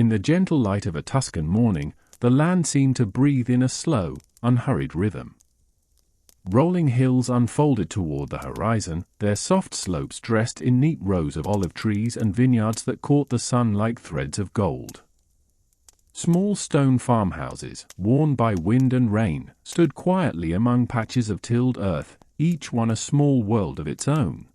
In the gentle light of a Tuscan morning, the land seemed to breathe in a slow, unhurried rhythm. Rolling hills unfolded toward the horizon, their soft slopes dressed in neat rows of olive trees and vineyards that caught the sun like threads of gold. Small stone farmhouses, worn by wind and rain, stood quietly among patches of tilled earth, each one a small world of its own.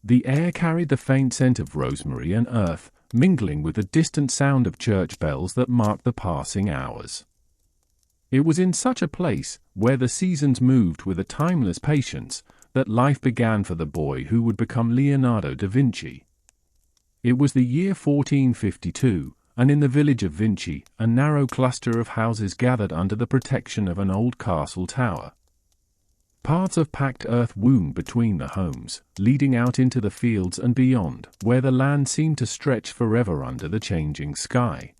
The air carried the faint scent of rosemary and earth, mingling with the distant sound of church bells that marked the passing hours. It was in such a place, where the seasons moved with a timeless patience, that life began for the boy who would become Leonardo da Vinci. It was the year 1452, and in the village of Vinci, a narrow cluster of houses gathered under the protection of an old castle tower. Paths of packed earth wound between the homes, leading out into the fields and beyond, where the land seemed to stretch forever under the changing sky.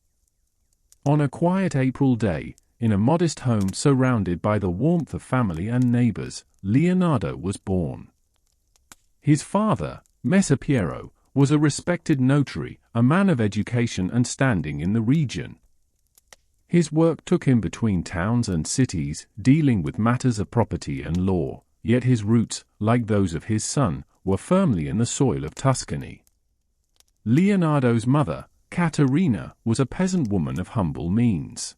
On a quiet April day, in a modest home surrounded by the warmth of family and neighbors, Leonardo was born. His father, Messer Piero, was a respected notary, a man of education and standing in the region. His work took him between towns and cities, dealing with matters of property and law, yet his roots, like those of his son, were firmly in the soil of Tuscany. Leonardo's mother, Caterina, was a peasant woman of humble means.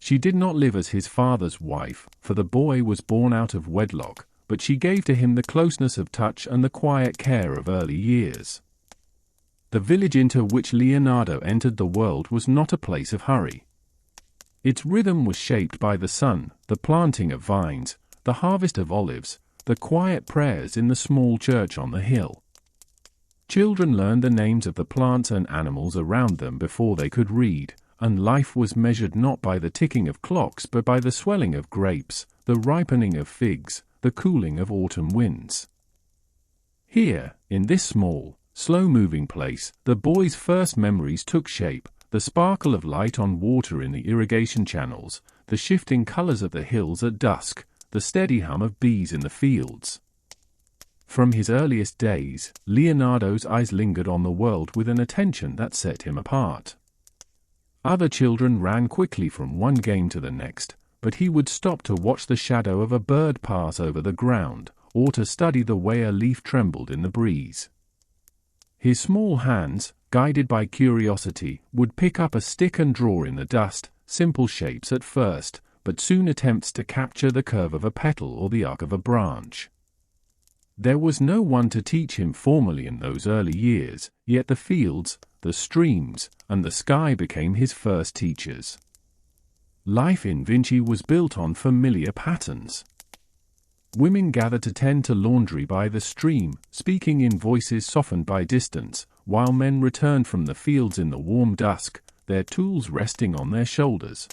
She did not live as his father's wife, for the boy was born out of wedlock, but she gave to him the closeness of touch and the quiet care of early years. The village into which Leonardo entered the world was not a place of hurry. Its rhythm was shaped by the sun, the planting of vines, the harvest of olives, the quiet prayers in the small church on the hill. Children learned the names of the plants and animals around them before they could read, and life was measured not by the ticking of clocks but by the swelling of grapes, the ripening of figs, the cooling of autumn winds. Here, in this small, slow-moving place, the boy's first memories took shape, the sparkle of light on water in the irrigation channels, the shifting colors of the hills at dusk, the steady hum of bees in the fields. From his earliest days, Leonardo's eyes lingered on the world with an attention that set him apart. Other children ran quickly from one game to the next, but he would stop to watch the shadow of a bird pass over the ground, or to study the way a leaf trembled in the breeze. His small hands, guided by curiosity, would pick up a stick and draw in the dust, simple shapes at first, but soon attempts to capture the curve of a petal or the arc of a branch. There was no one to teach him formally in those early years, yet the fields, the streams, and the sky became his first teachers. Life in Vinci was built on familiar patterns. Women gathered to tend to laundry by the stream, speaking in voices softened by distance, while men returned from the fields in the warm dusk, their tools resting on their shoulders.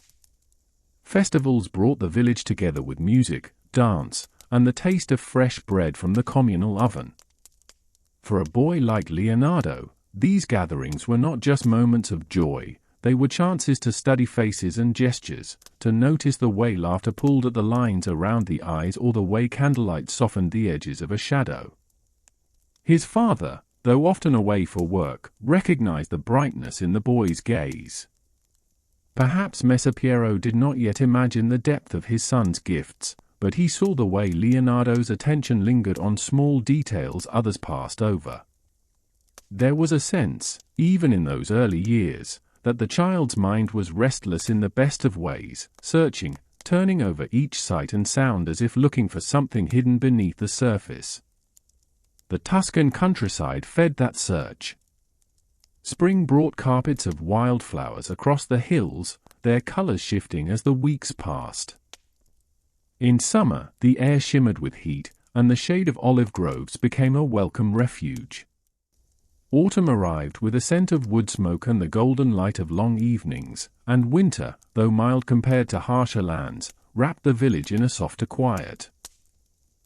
Festivals brought the village together with music, dance, and the taste of fresh bread from the communal oven. For a boy like Leonardo, these gatherings were not just moments of joy, they were chances to study faces and gestures, to notice the way laughter pulled at the lines around the eyes or the way candlelight softened the edges of a shadow. His father, though often away for work, recognized the brightness in the boy's gaze. Perhaps Messer Piero did not yet imagine the depth of his son's gifts, but he saw the way Leonardo's attention lingered on small details others passed over. There was a sense, even in those early years, that the child's mind was restless in the best of ways, searching, turning over each sight and sound as if looking for something hidden beneath the surface. The Tuscan countryside fed that search. Spring brought carpets of wildflowers across the hills, their colors shifting as the weeks passed. In summer, the air shimmered with heat, and the shade of olive groves became a welcome refuge. Autumn arrived with a scent of wood smoke and the golden light of long evenings, and winter, though mild compared to harsher lands, wrapped the village in a softer quiet.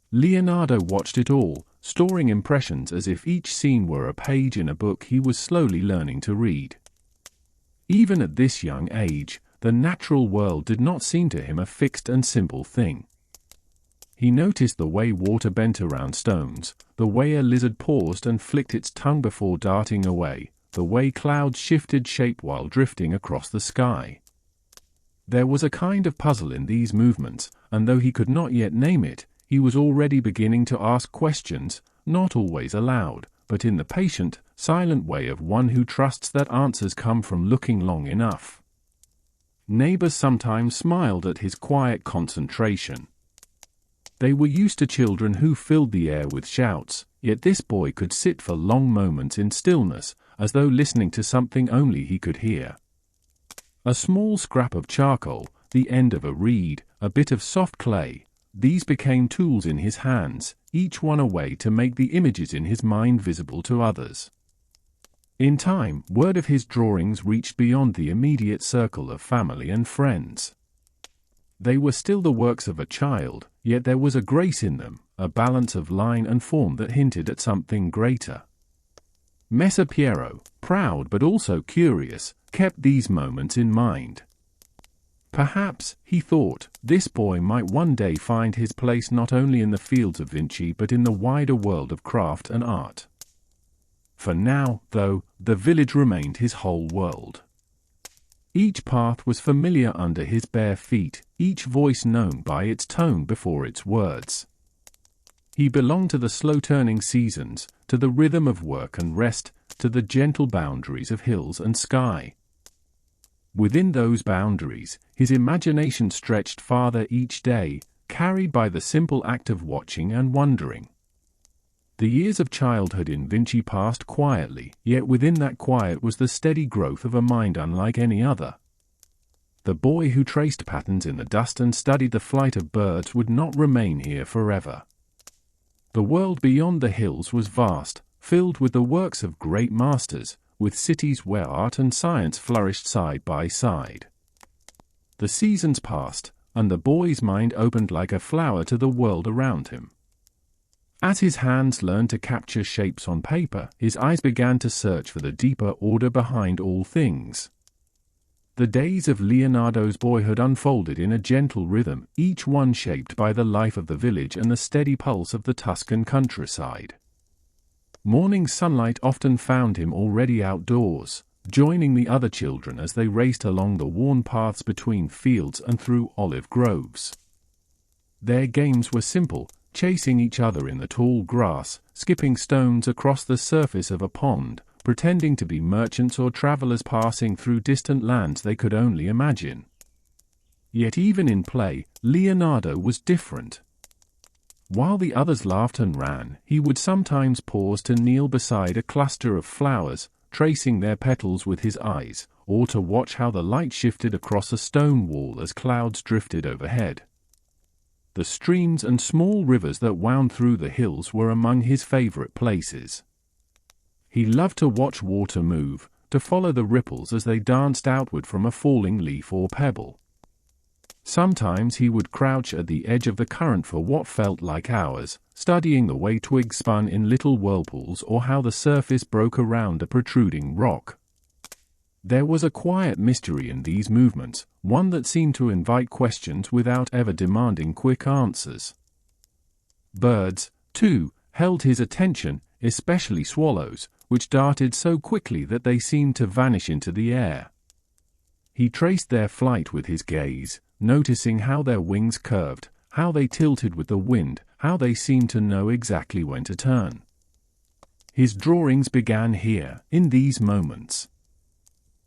Leonardo watched it all, storing impressions as if each scene were a page in a book he was slowly learning to read. Even at this young age, the natural world did not seem to him a fixed and simple thing. He noticed the way water bent around stones, the way a lizard paused and flicked its tongue before darting away, the way clouds shifted shape while drifting across the sky. There was a kind of puzzle in these movements, and though he could not yet name it, he was already beginning to ask questions, not always aloud, but in the patient, silent way of one who trusts that answers come from looking long enough. Neighbors sometimes smiled at his quiet concentration. They were used to children who filled the air with shouts, yet this boy could sit for long moments in stillness, as though listening to something only he could hear. A small scrap of charcoal, the end of a reed, a bit of soft clay, these became tools in his hands, each one a way to make the images in his mind visible to others. In time, word of his drawings reached beyond the immediate circle of family and friends. They were still the works of a child, yet there was a grace in them, a balance of line and form that hinted at something greater. Messer Piero, proud but also curious, kept these moments in mind. Perhaps, he thought, this boy might one day find his place not only in the fields of Vinci but in the wider world of craft and art. For now, though, the village remained his whole world. Each path was familiar under his bare feet, each voice known by its tone before its words. He belonged to the slow-turning seasons, to the rhythm of work and rest, to the gentle boundaries of hills and sky. Within those boundaries, his imagination stretched farther each day, carried by the simple act of watching and wondering. The years of childhood in Vinci passed quietly, yet within that quiet was the steady growth of a mind unlike any other. The boy who traced patterns in the dust and studied the flight of birds would not remain here forever. The world beyond the hills was vast, filled with the works of great masters, with cities where art and science flourished side by side. The seasons passed, and the boy's mind opened like a flower to the world around him. As his hands learned to capture shapes on paper, his eyes began to search for the deeper order behind all things. The days of Leonardo's boyhood unfolded in a gentle rhythm, each one shaped by the life of the village and the steady pulse of the Tuscan countryside. Morning sunlight often found him already outdoors, joining the other children as they raced along the worn paths between fields and through olive groves. Their games were simple, chasing each other in the tall grass, skipping stones across the surface of a pond, pretending to be merchants or travelers passing through distant lands they could only imagine. Yet even in play, Leonardo was different. While the others laughed and ran, he would sometimes pause to kneel beside a cluster of flowers, tracing their petals with his eyes, or to watch how the light shifted across a stone wall as clouds drifted overhead. The streams and small rivers that wound through the hills were among his favorite places. He loved to watch water move, to follow the ripples as they danced outward from a falling leaf or pebble. Sometimes he would crouch at the edge of the current for what felt like hours, studying the way twigs spun in little whirlpools or how the surface broke around a protruding rock. There was a quiet mystery in these movements, one that seemed to invite questions without ever demanding quick answers. Birds, too, held his attention, especially swallows, which darted so quickly that they seemed to vanish into the air. He traced their flight with his gaze, noticing how their wings curved, how they tilted with the wind, how they seemed to know exactly when to turn. His drawings began here, in these moments.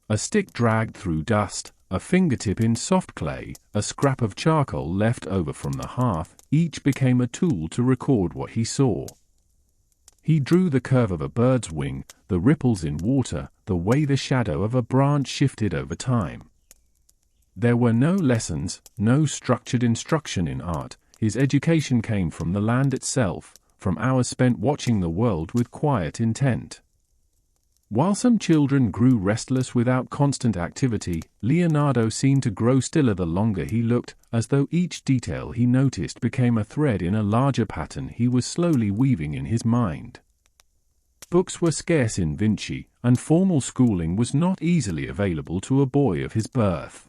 A stick dragged through dust, a fingertip in soft clay, a scrap of charcoal left over from the hearth, each became a tool to record what he saw. He drew the curve of a bird's wing, the ripples in water, the way the shadow of a branch shifted over time. There were no lessons, no structured instruction in art. His education came from the land itself, from hours spent watching the world with quiet intent. While some children grew restless without constant activity, Leonardo seemed to grow stiller the longer he looked, as though each detail he noticed became a thread in a larger pattern he was slowly weaving in his mind. Books were scarce in Vinci, and formal schooling was not easily available to a boy of his birth.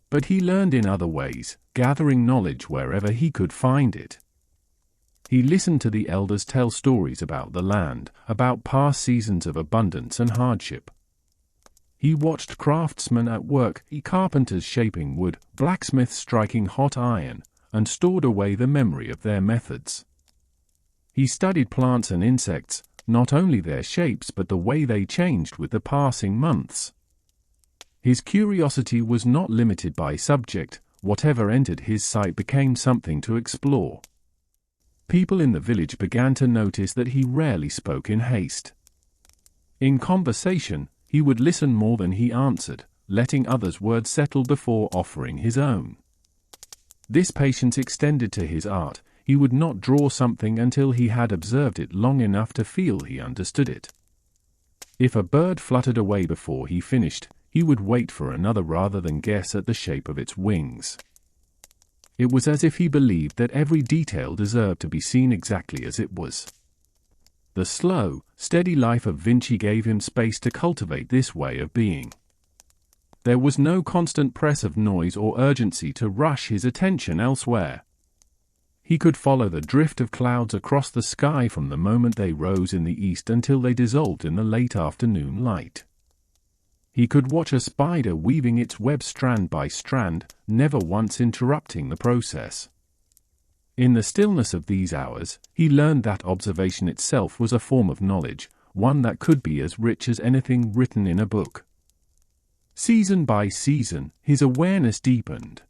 But he learned in other ways, gathering knowledge wherever he could find it. He listened to the elders tell stories about the land, about past seasons of abundance and hardship. He watched craftsmen at work, carpenters shaping wood, blacksmiths striking hot iron, and stored away the memory of their methods. He studied plants and insects, not only their shapes but the way they changed with the passing months. His curiosity was not limited by subject. Whatever entered his sight became something to explore. People in the village began to notice that he rarely spoke in haste. In conversation, he would listen more than he answered, letting others' words settle before offering his own. This patience extended to his art. He would not draw something until he had observed it long enough to feel he understood it. If a bird fluttered away before he finished, he would wait for another rather than guess at the shape of its wings. It was as if he believed that every detail deserved to be seen exactly as it was. The slow, steady life of Vinci gave him space to cultivate this way of being. There was no constant press of noise or urgency to rush his attention elsewhere. He could follow the drift of clouds across the sky from the moment they rose in the east until they dissolved in the late afternoon light. He could watch a spider weaving its web strand by strand, never once interrupting the process. In the stillness of these hours, he learned that observation itself was a form of knowledge, one that could be as rich as anything written in a book. Season by season, his awareness deepened.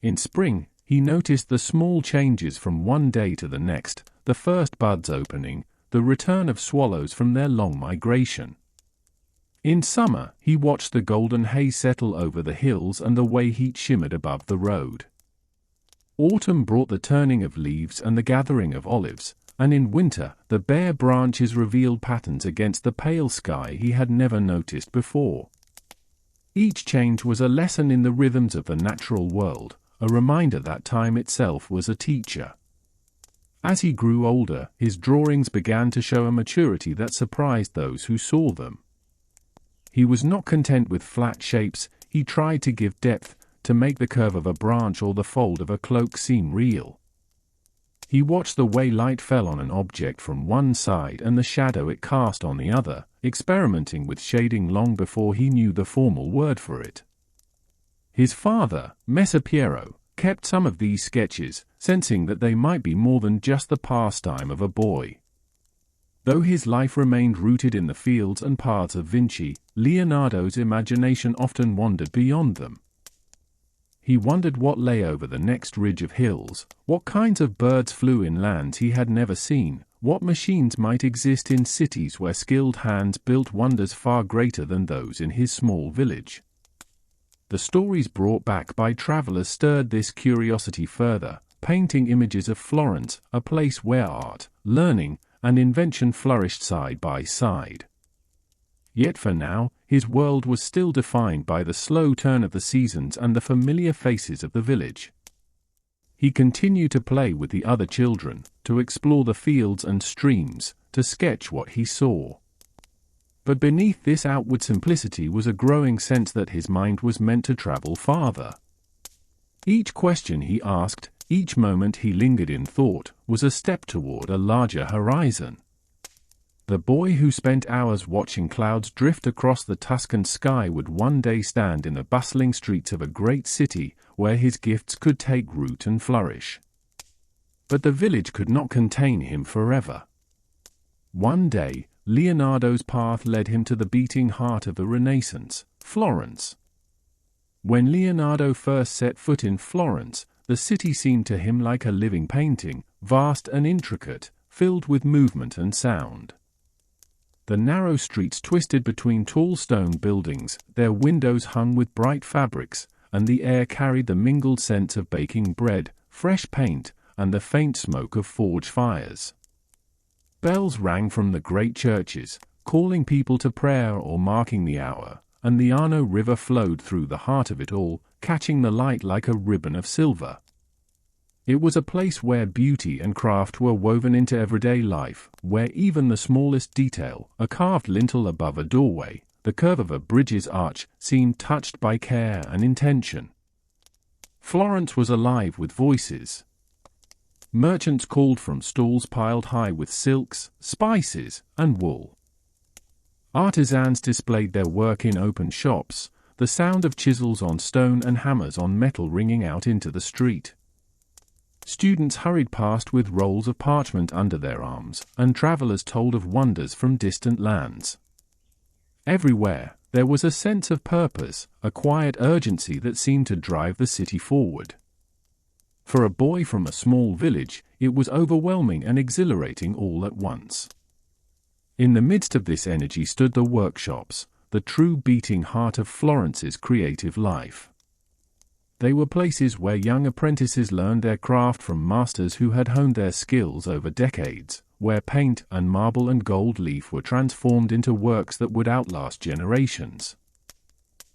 In spring, he noticed the small changes from one day to the next, the first buds opening, the return of swallows from their long migration. In summer, he watched the golden haze settle over the hills and the way heat shimmered above the road. Autumn brought the turning of leaves and the gathering of olives, and in winter, the bare branches revealed patterns against the pale sky he had never noticed before. Each change was a lesson in the rhythms of the natural world, a reminder that time itself was a teacher. As he grew older, his drawings began to show a maturity that surprised those who saw them. He was not content with flat shapes. He tried to give depth, to make the curve of a branch or the fold of a cloak seem real. He watched the way light fell on an object from one side and the shadow it cast on the other, experimenting with shading long before he knew the formal word for it. His father, Messer Piero, kept some of these sketches, sensing that they might be more than just the pastime of a boy. Though his life remained rooted in the fields and paths of Vinci, Leonardo's imagination often wandered beyond them. He wondered what lay over the next ridge of hills, what kinds of birds flew in lands he had never seen, what machines might exist in cities where skilled hands built wonders far greater than those in his small village. The stories brought back by travelers stirred this curiosity further, painting images of Florence, a place where art, learning, and invention flourished side by side. Yet for now, his world was still defined by the slow turn of the seasons and the familiar faces of the village. He continued to play with the other children, to explore the fields and streams, to sketch what he saw. But beneath this outward simplicity was a growing sense that his mind was meant to travel farther. Each question he asked, each moment he lingered in thought, was a step toward a larger horizon. The boy who spent hours watching clouds drift across the Tuscan sky would one day stand in the bustling streets of a great city where his gifts could take root and flourish. But the village could not contain him forever. One day, Leonardo's path led him to the beating heart of the Renaissance, Florence. When Leonardo first set foot in Florence, the city seemed to him like a living painting, vast and intricate, filled with movement and sound. The narrow streets twisted between tall stone buildings, their windows hung with bright fabrics, and the air carried the mingled scents of baking bread, fresh paint, and the faint smoke of forge fires. Bells rang from the great churches, calling people to prayer or marking the hour, and the Arno River flowed through the heart of it all, catching the light like a ribbon of silver. It was a place where beauty and craft were woven into everyday life, where even the smallest detail, a carved lintel above a doorway, the curve of a bridge's arch, seemed touched by care and intention. Florence was alive with voices. Merchants called from stalls piled high with silks, spices, and wool. Artisans displayed their work in open shops, the sound of chisels on stone and hammers on metal ringing out into the street. Students hurried past with rolls of parchment under their arms, and travelers told of wonders from distant lands. Everywhere, there was a sense of purpose, a quiet urgency that seemed to drive the city forward. For a boy from a small village, it was overwhelming and exhilarating all at once. In the midst of this energy stood the workshops, the true beating heart of Florence's creative life. They were places where young apprentices learned their craft from masters who had honed their skills over decades, where paint and marble and gold leaf were transformed into works that would outlast generations.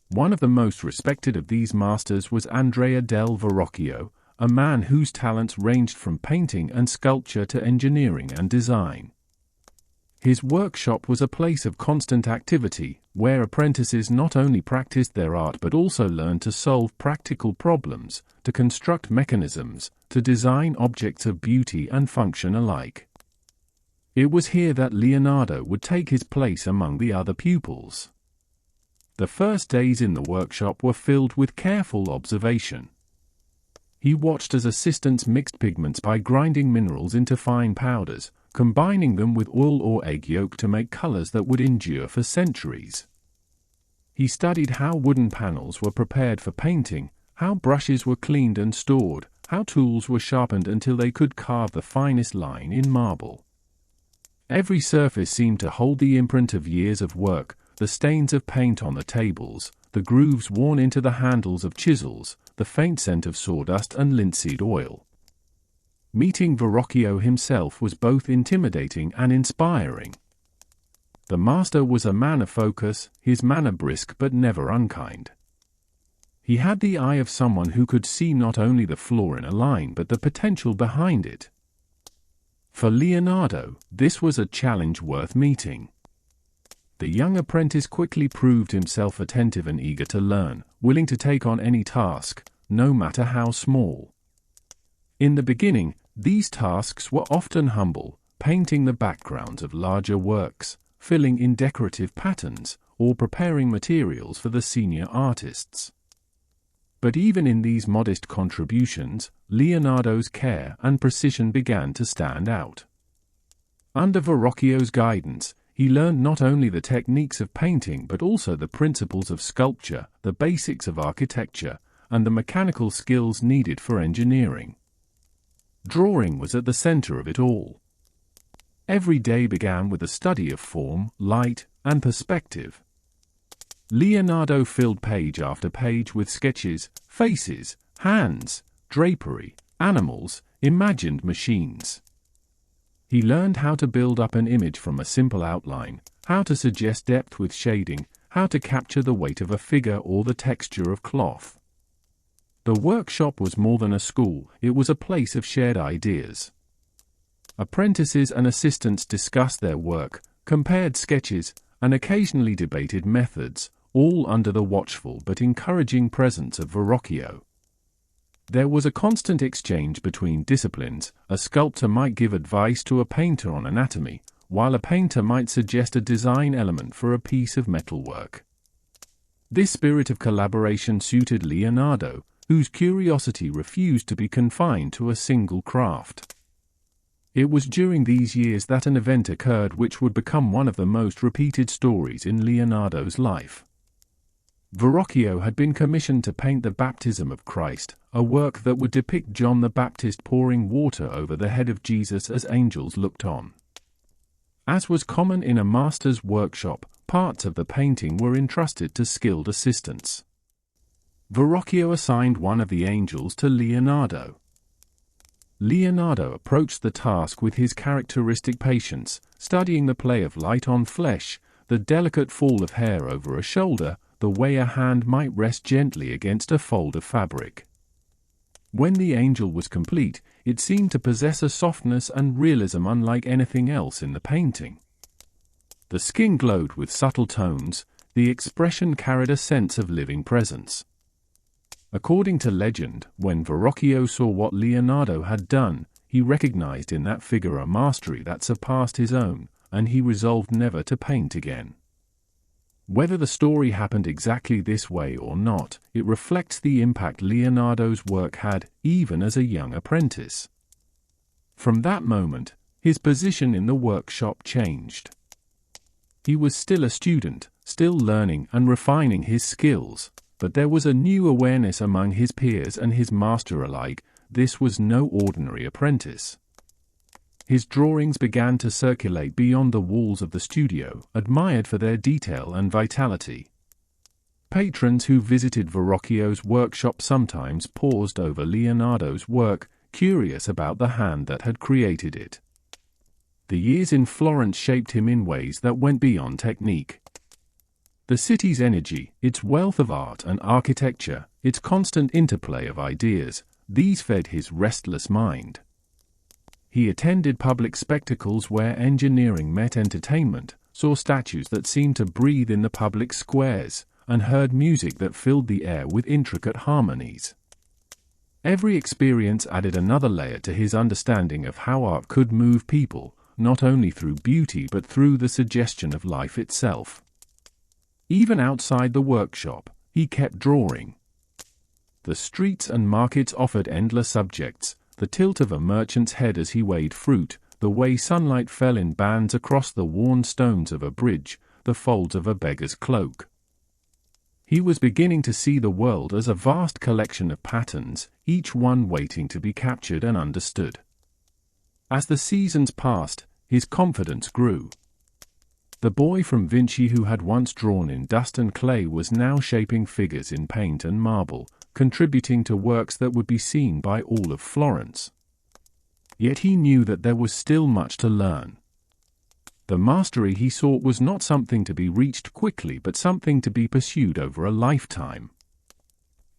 One of the most respected of these masters was Andrea del Verrocchio, a man whose talents ranged from painting and sculpture to engineering and design. His workshop was a place of constant activity, where apprentices not only practiced their art but also learned to solve practical problems, to construct mechanisms, to design objects of beauty and function alike. It was here that Leonardo would take his place among the other pupils. The first days in the workshop were filled with careful observation. He watched as assistants mixed pigments by grinding minerals into fine powders, combining them with oil or egg yolk to make colors that would endure for centuries. He studied how wooden panels were prepared for painting, how brushes were cleaned and stored, how tools were sharpened until they could carve the finest line in marble. Every surface seemed to hold the imprint of years of work, the stains of paint on the tables, the grooves worn into the handles of chisels, the faint scent of sawdust and linseed oil. Meeting Verrocchio himself was both intimidating and inspiring. The master was a man of focus, his manner brisk but never unkind. He had the eye of someone who could see not only the flaw in a line but the potential behind it. For Leonardo, this was a challenge worth meeting. The young apprentice quickly proved himself attentive and eager to learn, willing to take on any task, no matter how small. In the beginning, these tasks were often humble, painting the backgrounds of larger works, filling in decorative patterns, or preparing materials for the senior artists. But even in these modest contributions, Leonardo's care and precision began to stand out. Under Verrocchio's guidance, he learned not only the techniques of painting but also the principles of sculpture, the basics of architecture, and the mechanical skills needed for engineering. Drawing was at the center of it all. Every day began with a study of form, light, and perspective. Leonardo filled page after page with sketches, faces, hands, drapery, animals, imagined machines. He learned how to build up an image from a simple outline, how to suggest depth with shading, how to capture the weight of a figure or the texture of cloth. The workshop was more than a school, it was a place of shared ideas. Apprentices and assistants discussed their work, compared sketches, and occasionally debated methods, all under the watchful but encouraging presence of Verrocchio. There was a constant exchange between disciplines. A sculptor might give advice to a painter on anatomy, while a painter might suggest a design element for a piece of metalwork. This spirit of collaboration suited Leonardo, whose curiosity refused to be confined to a single craft. It was during these years that an event occurred which would become one of the most repeated stories in Leonardo's life. Verrocchio had been commissioned to paint the Baptism of Christ, a work that would depict John the Baptist pouring water over the head of Jesus as angels looked on. As was common in a master's workshop, parts of the painting were entrusted to skilled assistants. Verrocchio assigned one of the angels to Leonardo. Leonardo approached the task with his characteristic patience, studying the play of light on flesh, the delicate fall of hair over a shoulder, the way a hand might rest gently against a fold of fabric. When the angel was complete, it seemed to possess a softness and realism unlike anything else in the painting. The skin glowed with subtle tones, the expression carried a sense of living presence. According to legend, when Verrocchio saw what Leonardo had done, he recognized in that figure a mastery that surpassed his own, and he resolved never to paint again. Whether the story happened exactly this way or not, it reflects the impact Leonardo's work had, even as a young apprentice. From that moment, his position in the workshop changed. He was still a student, still learning and refining his skills, but there was a new awareness among his peers and his master alike. This was no ordinary apprentice. His drawings began to circulate beyond the walls of the studio, admired for their detail and vitality. Patrons who visited Verrocchio's workshop sometimes paused over Leonardo's work, curious about the hand that had created it. The years in Florence shaped him in ways that went beyond technique. The city's energy, its wealth of art and architecture, its constant interplay of ideas, these fed his restless mind. He attended public spectacles where engineering met entertainment, saw statues that seemed to breathe in the public squares, and heard music that filled the air with intricate harmonies. Every experience added another layer to his understanding of how art could move people, not only through beauty but through the suggestion of life itself. Even outside the workshop, he kept drawing. The streets and markets offered endless subjects: the tilt of a merchant's head as he weighed fruit, the way sunlight fell in bands across the worn stones of a bridge, the folds of a beggar's cloak. He was beginning to see the world as a vast collection of patterns, each one waiting to be captured and understood. As the seasons passed, his confidence grew. The boy from Vinci who had once drawn in dust and clay was now shaping figures in paint and marble, contributing to works that would be seen by all of Florence. Yet he knew that there was still much to learn. The mastery he sought was not something to be reached quickly but something to be pursued over a lifetime.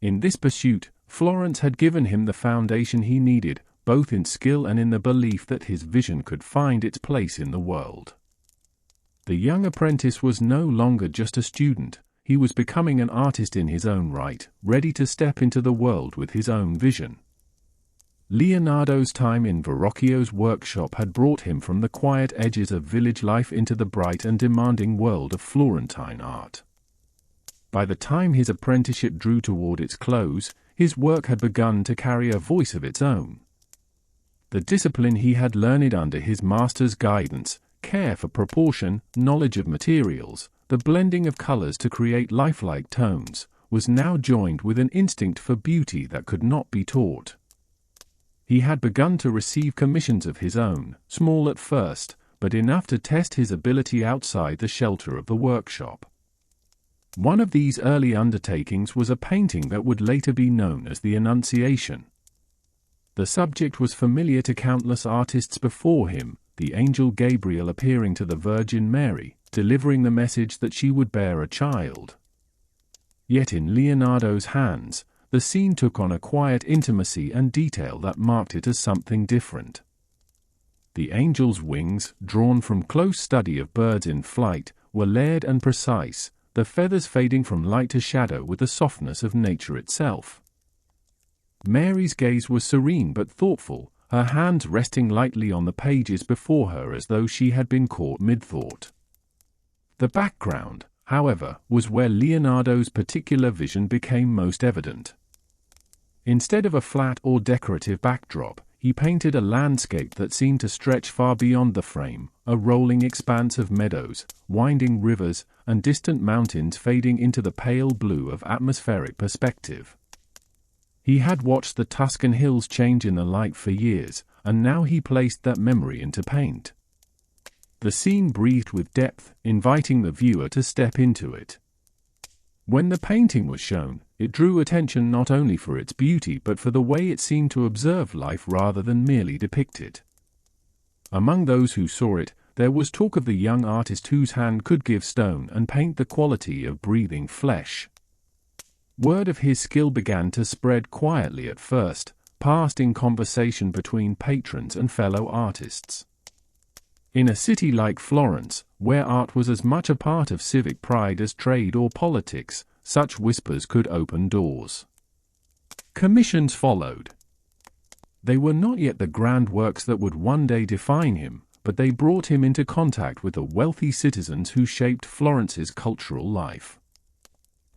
In this pursuit, Florence had given him the foundation he needed, both in skill and in the belief that his vision could find its place in the world. The young apprentice was no longer just a student. He was becoming an artist in his own right, ready to step into the world with his own vision. Leonardo's time in Verrocchio's workshop had brought him from the quiet edges of village life into the bright and demanding world of Florentine art. By the time his apprenticeship drew toward its close, his work had begun to carry a voice of its own. The discipline he had learned under his master's guidance, care for proportion, knowledge of materials, the blending of colors to create lifelike tones, was now joined with an instinct for beauty that could not be taught. He had begun to receive commissions of his own, small at first, but enough to test his ability outside the shelter of the workshop. One of these early undertakings was a painting that would later be known as the Annunciation. The subject was familiar to countless artists before him, the angel Gabriel appearing to the Virgin Mary, delivering the message that she would bear a child. Yet in Leonardo's hands, the scene took on a quiet intimacy and detail that marked it as something different. The angel's wings, drawn from close study of birds in flight, were layered and precise, the feathers fading from light to shadow with the softness of nature itself. Mary's gaze was serene but thoughtful, her hands resting lightly on the pages before her as though she had been caught mid-thought. The background, however, was where Leonardo's particular vision became most evident. Instead of a flat or decorative backdrop, he painted a landscape that seemed to stretch far beyond the frame, a rolling expanse of meadows, winding rivers, and distant mountains fading into the pale blue of atmospheric perspective. He had watched the Tuscan hills change in the light for years, and now he placed that memory into paint. The scene breathed with depth, inviting the viewer to step into it. When the painting was shown, it drew attention not only for its beauty but for the way it seemed to observe life rather than merely depict it. Among those who saw it, there was talk of the young artist whose hand could give stone and paint the quality of breathing flesh. Word of his skill began to spread quietly at first, passed in conversation between patrons and fellow artists. In a city like Florence, where art was as much a part of civic pride as trade or politics, such whispers could open doors. Commissions followed. They were not yet the grand works that would one day define him, but they brought him into contact with the wealthy citizens who shaped Florence's cultural life.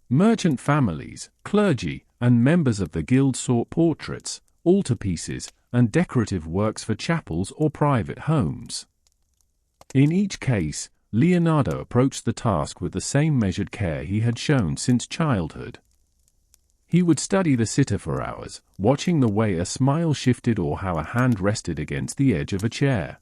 Merchant families, clergy, and members of the guild sought portraits, altarpieces, and decorative works for chapels or private homes. In each case, Leonardo approached the task with the same measured care he had shown since childhood. He would study the sitter for hours, watching the way a smile shifted or how a hand rested against the edge of a chair.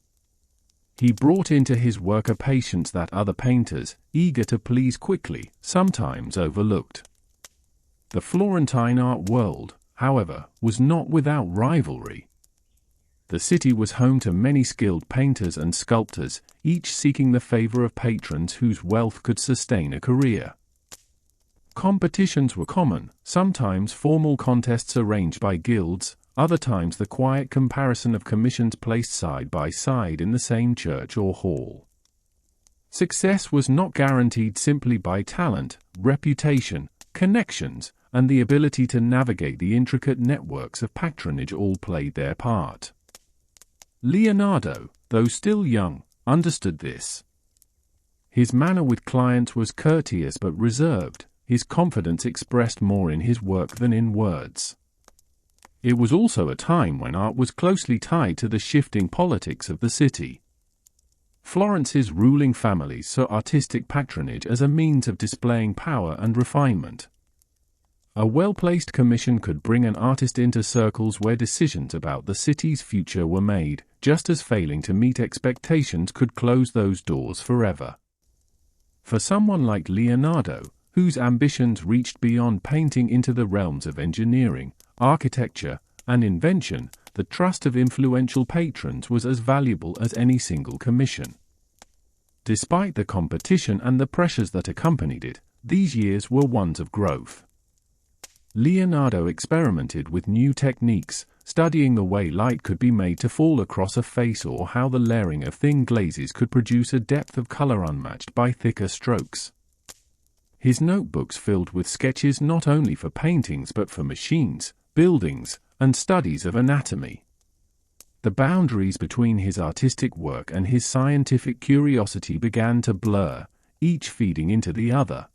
He brought into his work a patience that other painters, eager to please quickly, sometimes overlooked. The Florentine art world, however, was not without rivalry. The city was home to many skilled painters and sculptors, each seeking the favor of patrons whose wealth could sustain a career. Competitions were common, sometimes formal contests arranged by guilds, other times the quiet comparison of commissions placed side by side in the same church or hall. Success was not guaranteed simply by talent, reputation, connections, and the ability to navigate the intricate networks of patronage all played their part. Leonardo, though still young, understood this. His manner with clients was courteous but reserved, his confidence expressed more in his work than in words. It was also a time when art was closely tied to the shifting politics of the city. Florence's ruling families saw artistic patronage as a means of displaying power and refinement. A well-placed commission could bring an artist into circles where decisions about the city's future were made, just as failing to meet expectations could close those doors forever. For someone like Leonardo, whose ambitions reached beyond painting into the realms of engineering, architecture, and invention, the trust of influential patrons was as valuable as any single commission. Despite the competition and the pressures that accompanied it, these years were ones of growth. Leonardo experimented with new techniques, studying the way light could be made to fall across a face or how the layering of thin glazes could produce a depth of color unmatched by thicker strokes. His notebooks filled with sketches not only for paintings but for machines, buildings, and studies of anatomy. The boundaries between his artistic work and his scientific curiosity began to blur, each feeding into the other.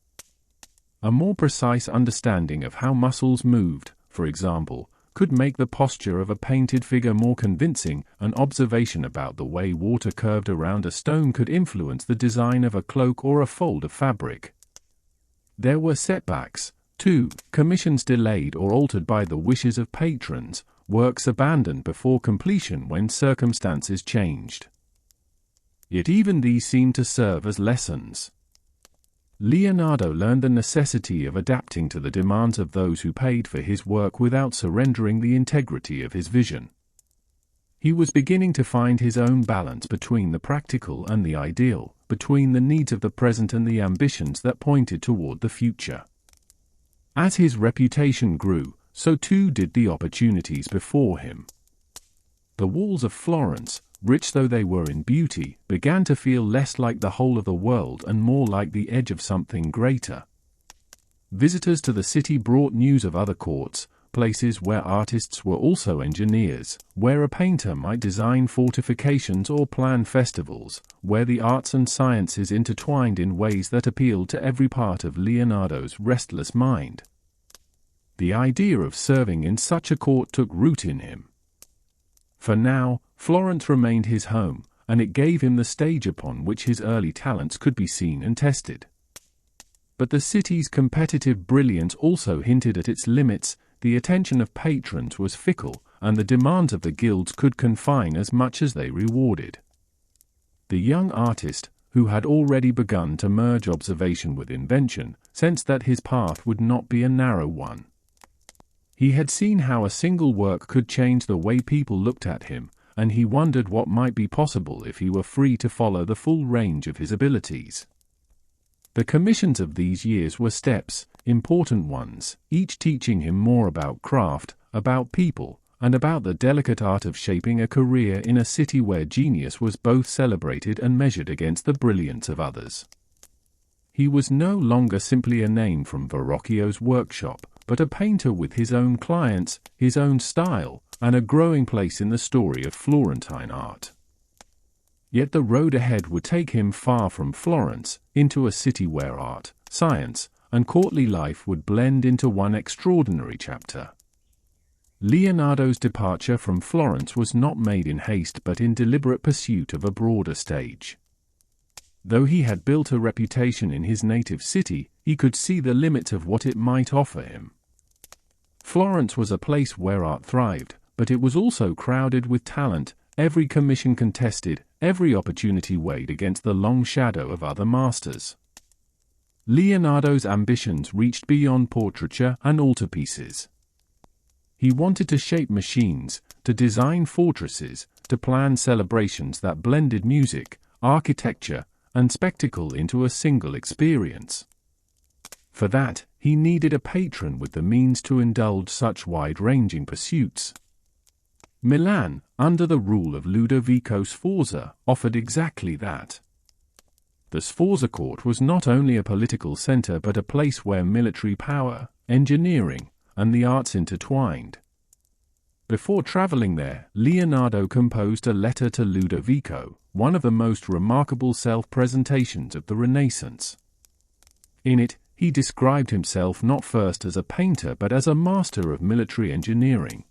A more precise understanding of how muscles moved, for example, could make the posture of a painted figure more convincing. An observation about the way water curved around a stone could influence the design of a cloak or a fold of fabric. There were setbacks, too, commissions delayed or altered by the wishes of patrons, works abandoned before completion when circumstances changed. Yet even these seemed to serve as lessons. Leonardo learned the necessity of adapting to the demands of those who paid for his work without surrendering the integrity of his vision. He was beginning to find his own balance between the practical and the ideal, between the needs of the present and the ambitions that pointed toward the future. As his reputation grew, so too did the opportunities before him. The walls of Florence, rich though they were in beauty, began to feel less like the whole of the world and more like the edge of something greater. Visitors to the city brought news of other courts, places where artists were also engineers, where a painter might design fortifications or plan festivals, where the arts and sciences intertwined in ways that appealed to every part of Leonardo's restless mind. The idea of serving in such a court took root in him. For now, Florence remained his home, and it gave him the stage upon which his early talents could be seen and tested. But the city's competitive brilliance also hinted at its limits. The attention of patrons was fickle, and the demands of the guilds could confine as much as they rewarded. The young artist, who had already begun to merge observation with invention, sensed that his path would not be a narrow one. He had seen how a single work could change the way people looked at him, and he wondered what might be possible if he were free to follow the full range of his abilities. The commissions of these years were steps, important ones, each teaching him more about craft, about people, and about the delicate art of shaping a career in a city where genius was both celebrated and measured against the brilliance of others. He was no longer simply a name from Verrocchio's workshop, but a painter with his own clients, his own style, and a growing place in the story of Florentine art. Yet the road ahead would take him far from Florence, into a city where art, science, and courtly life would blend into one extraordinary chapter. Leonardo's departure from Florence was not made in haste but in deliberate pursuit of a broader stage. Though he had built a reputation in his native city, he could see the limits of what it might offer him. Florence was a place where art thrived, but it was also crowded with talent, every commission contested, every opportunity weighed against the long shadow of other masters. Leonardo's ambitions reached beyond portraiture and altarpieces. He wanted to shape machines, to design fortresses, to plan celebrations that blended music, architecture, and spectacle into a single experience. For that, he needed a patron with the means to indulge such wide-ranging pursuits. Milan, under the rule of Ludovico Sforza, offered exactly that. The Sforza court was not only a political center but a place where military power, engineering, and the arts intertwined. Before traveling there, Leonardo composed a letter to Ludovico, one of the most remarkable self-presentations of the Renaissance. In it, he described himself not first as a painter but as a master of military engineering.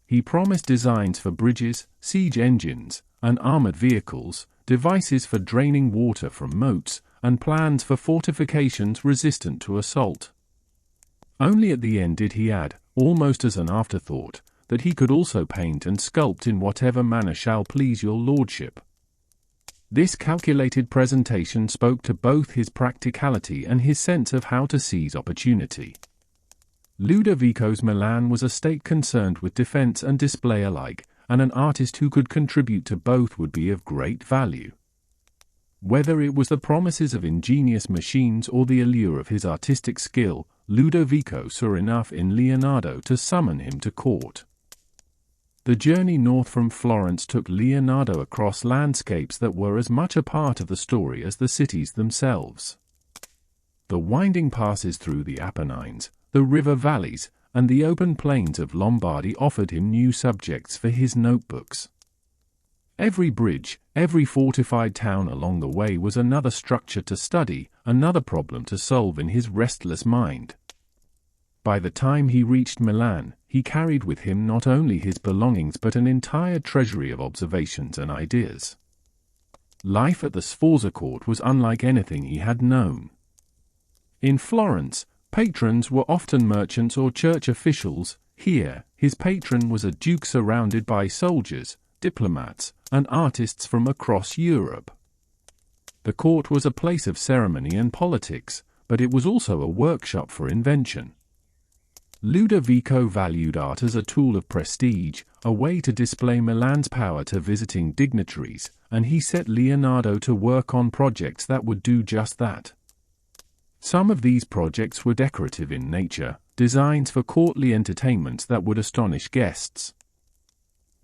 He promised designs for bridges, siege engines, and armored vehicles, devices for draining water from moats, and plans for fortifications resistant to assault. Only at the end did he add, almost as an afterthought, that he could also paint and sculpt in whatever manner shall please your lordship. This calculated presentation spoke to both his practicality and his sense of how to seize opportunity. Ludovico's Milan was a state concerned with defense and display alike, and an artist who could contribute to both would be of great value. Whether it was the promises of ingenious machines or the allure of his artistic skill, Ludovico saw enough in Leonardo to summon him to court. The journey north from Florence took Leonardo across landscapes that were as much a part of the story as the cities themselves. The winding passes through the Apennines, the river valleys, and the open plains of Lombardy offered him new subjects for his notebooks. Every bridge, every fortified town along the way was another structure to study, another problem to solve in his restless mind. By the time he reached Milan, he carried with him not only his belongings but an entire treasury of observations and ideas. Life at the Sforza court was unlike anything he had known. In Florence, patrons were often merchants or church officials. Here, his patron was a duke surrounded by soldiers, diplomats, and artists from across Europe. The court was a place of ceremony and politics, but it was also a workshop for invention. Ludovico valued art as a tool of prestige, a way to display Milan's power to visiting dignitaries, and he set Leonardo to work on projects that would do just that. Some of these projects were decorative in nature, designs for courtly entertainments that would astonish guests.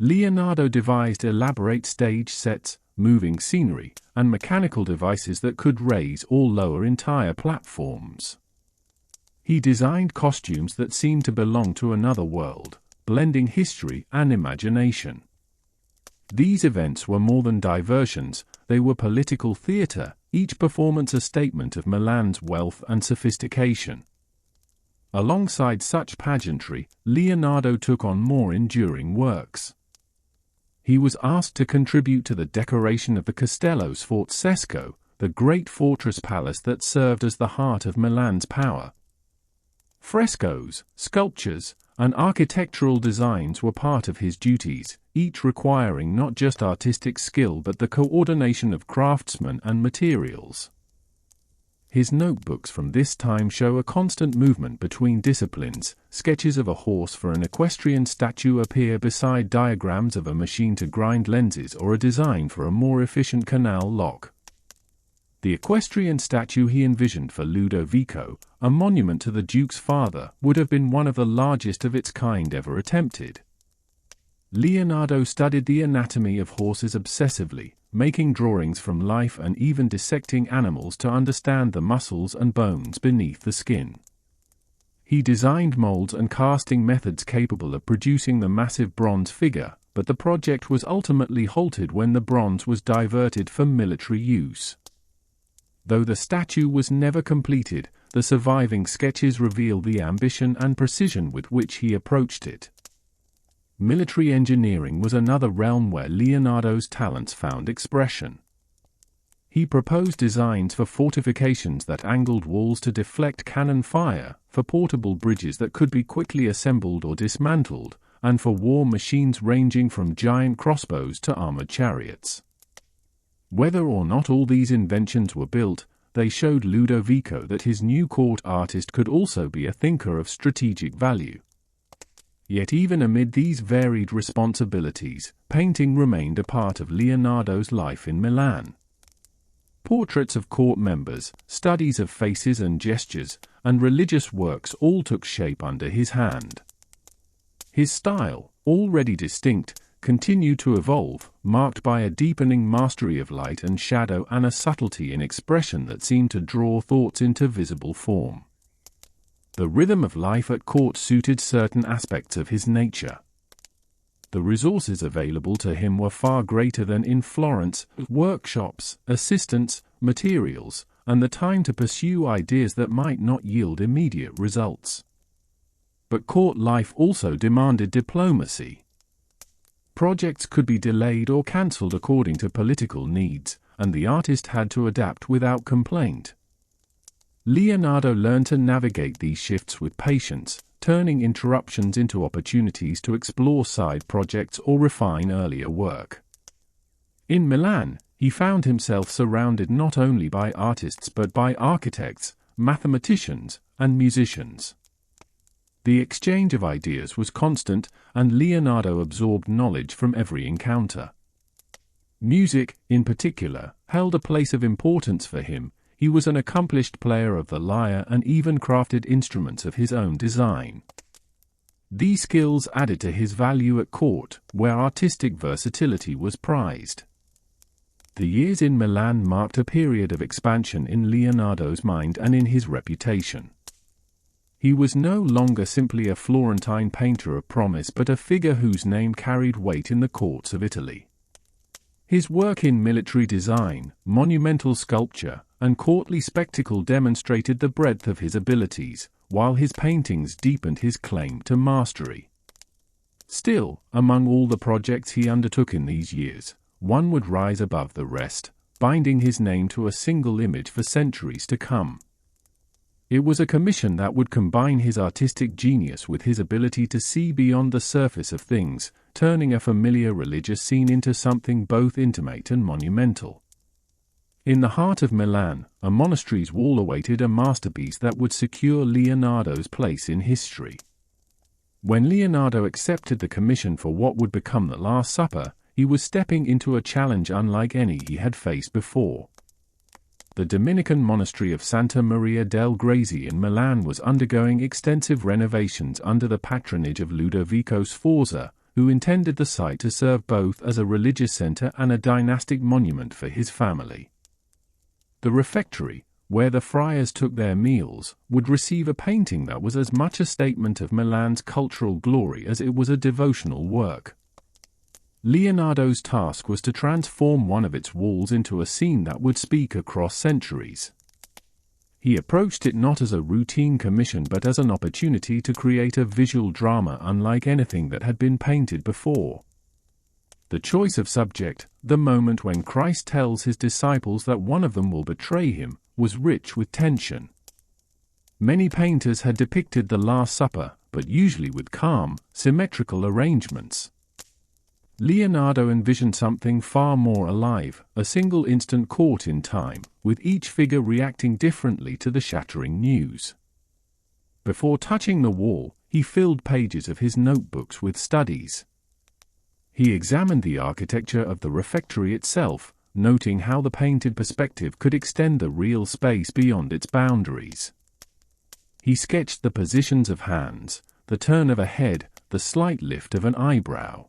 Leonardo devised elaborate stage sets, moving scenery, and mechanical devices that could raise or lower entire platforms. He designed costumes that seemed to belong to another world, blending history and imagination. These events were more than diversions, they were political theater, each performance a statement of Milan's wealth and sophistication. Alongside such pageantry, Leonardo took on more enduring works. He was asked to contribute to the decoration of the Castello Sforzesco, the great fortress palace that served as the heart of Milan's power. Frescoes, sculptures, and architectural designs were part of his duties, each requiring not just artistic skill but the coordination of craftsmen and materials. His notebooks from this time show a constant movement between disciplines. Sketches of a horse for an equestrian statue appear beside diagrams of a machine to grind lenses or a design for a more efficient canal lock. The equestrian statue he envisioned for Ludovico, a monument to the Duke's father, would have been one of the largest of its kind ever attempted. Leonardo studied the anatomy of horses obsessively, making drawings from life and even dissecting animals to understand the muscles and bones beneath the skin. He designed molds and casting methods capable of producing the massive bronze figure, but the project was ultimately halted when the bronze was diverted for military use. Though the statue was never completed, the surviving sketches reveal the ambition and precision with which he approached it. Military engineering was another realm where Leonardo's talents found expression. He proposed designs for fortifications that angled walls to deflect cannon fire, for portable bridges that could be quickly assembled or dismantled, and for war machines ranging from giant crossbows to armored chariots. Whether or not all these inventions were built, they showed Ludovico that his new court artist could also be a thinker of strategic value. Yet even amid these varied responsibilities, painting remained a part of Leonardo's life in Milan. Portraits of court members, studies of faces and gestures, and religious works all took shape under his hand. His style, already distinct, continued to evolve, marked by a deepening mastery of light and shadow and a subtlety in expression that seemed to draw thoughts into visible form. The rhythm of life at court suited certain aspects of his nature. The resources available to him were far greater than in Florence: workshops, assistants, materials, and the time to pursue ideas that might not yield immediate results. But court life also demanded diplomacy. Projects could be delayed or cancelled according to political needs, and the artist had to adapt without complaint. Leonardo learned to navigate these shifts with patience, turning interruptions into opportunities to explore side projects or refine earlier work. In Milan, he found himself surrounded not only by artists but by architects, mathematicians, and musicians. The exchange of ideas was constant, and Leonardo absorbed knowledge from every encounter. Music, in particular, held a place of importance for him. He was an accomplished player of the lyre and even crafted instruments of his own design. These skills added to his value at court, where artistic versatility was prized. The years in Milan marked a period of expansion in Leonardo's mind and in his reputation. He was no longer simply a Florentine painter of promise but a figure whose name carried weight in the courts of Italy. His work in military design, monumental sculpture, and courtly spectacle demonstrated the breadth of his abilities, while his paintings deepened his claim to mastery. Still, among all the projects he undertook in these years, one would rise above the rest, binding his name to a single image for centuries to come. It was a commission that would combine his artistic genius with his ability to see beyond the surface of things, turning a familiar religious scene into something both intimate and monumental. In the heart of Milan, a monastery's wall awaited a masterpiece that would secure Leonardo's place in history. When Leonardo accepted the commission for what would become the Last Supper, he was stepping into a challenge unlike any he had faced before. The Dominican monastery of Santa Maria del Grazie in Milan was undergoing extensive renovations under the patronage of Ludovico Sforza, who intended the site to serve both as a religious center and a dynastic monument for his family. The refectory, where the friars took their meals, would receive a painting that was as much a statement of Milan's cultural glory as it was a devotional work. Leonardo's task was to transform one of its walls into a scene that would speak across centuries. He approached it not as a routine commission but as an opportunity to create a visual drama unlike anything that had been painted before. The choice of subject, the moment when Christ tells his disciples that one of them will betray him, was rich with tension. Many painters had depicted the Last Supper, but usually with calm, symmetrical arrangements. Leonardo envisioned something far more alive, a single instant caught in time, with each figure reacting differently to the shattering news. Before touching the wall, he filled pages of his notebooks with studies. He examined the architecture of the refectory itself, noting how the painted perspective could extend the real space beyond its boundaries. He sketched the positions of hands, the turn of a head, the slight lift of an eyebrow.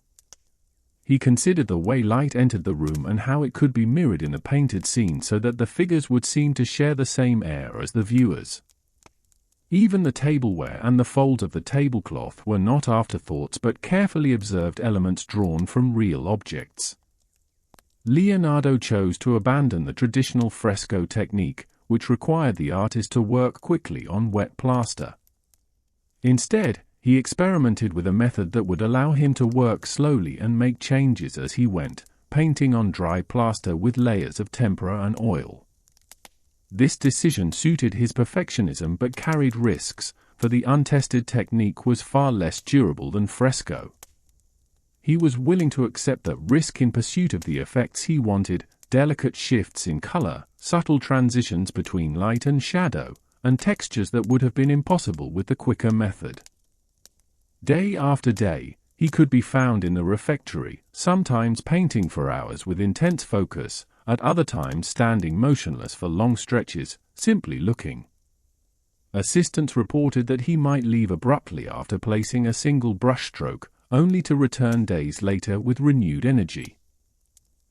He considered the way light entered the room and how it could be mirrored in the painted scene so that the figures would seem to share the same air as the viewers. Even the tableware and the folds of the tablecloth were not afterthoughts but carefully observed elements drawn from real objects. Leonardo chose to abandon the traditional fresco technique, which required the artist to work quickly on wet plaster. Instead, he experimented with a method that would allow him to work slowly and make changes as he went, painting on dry plaster with layers of tempera and oil. This decision suited his perfectionism but carried risks, for the untested technique was far less durable than fresco. He was willing to accept that risk in pursuit of the effects he wanted: delicate shifts in color, subtle transitions between light and shadow, and textures that would have been impossible with the quicker method. Day after day, he could be found in the refectory, sometimes painting for hours with intense focus, at other times standing motionless for long stretches, simply looking. Assistants reported that he might leave abruptly after placing a single brushstroke, only to return days later with renewed energy.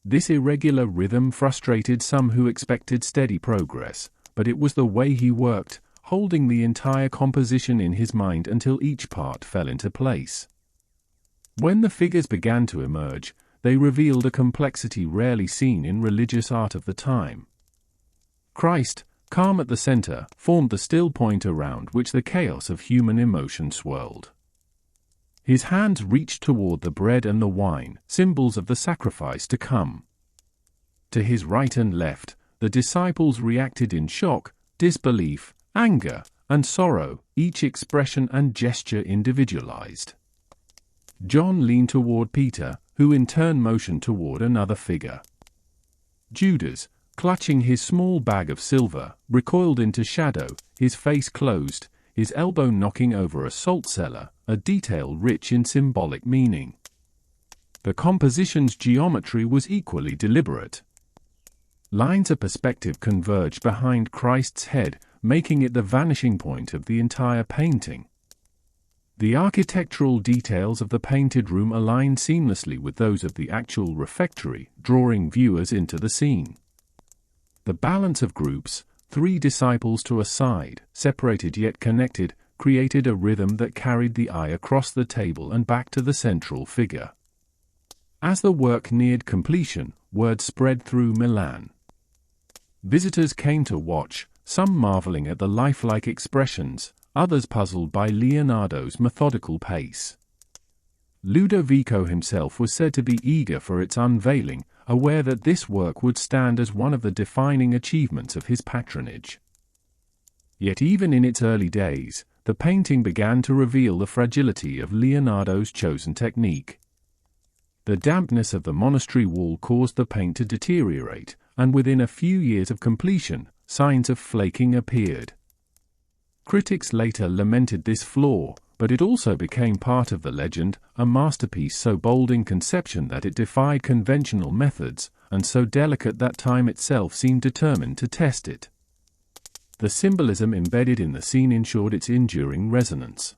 This irregular rhythm frustrated some who expected steady progress, but it was the way he worked, holding the entire composition in his mind until each part fell into place. When the figures began to emerge, they revealed a complexity rarely seen in religious art of the time. Christ, calm at the center, formed the still point around which the chaos of human emotion swirled. His hands reached toward the bread and the wine, symbols of the sacrifice to come. To his right and left, the disciples reacted in shock, disbelief, anger, and sorrow, each expression and gesture individualized. John leaned toward Peter, who in turn motioned toward another figure. Judas, clutching his small bag of silver, recoiled into shadow, his face closed, his elbow knocking over a salt cellar, a detail rich in symbolic meaning. The composition's geometry was equally deliberate. Lines of perspective converged behind Christ's head, making it the vanishing point of the entire painting. The architectural details of the painted room aligned seamlessly with those of the actual refectory, drawing viewers into the scene. The balance of groups, 3 disciples to a side, separated yet connected, created a rhythm that carried the eye across the table and back to the central figure. As the work neared completion, word spread through Milan. Visitors came to watch, some marveling at the lifelike expressions, others puzzled by Leonardo's methodical pace. Ludovico himself was said to be eager for its unveiling, aware that this work would stand as one of the defining achievements of his patronage. Yet even in its early days, the painting began to reveal the fragility of Leonardo's chosen technique. The dampness of the monastery wall caused the paint to deteriorate, and within a few years of completion, signs of flaking appeared. Critics later lamented this flaw, but it also became part of the legend, a masterpiece so bold in conception that it defied conventional methods, and so delicate that time itself seemed determined to test it. The symbolism embedded in the scene ensured its enduring resonance.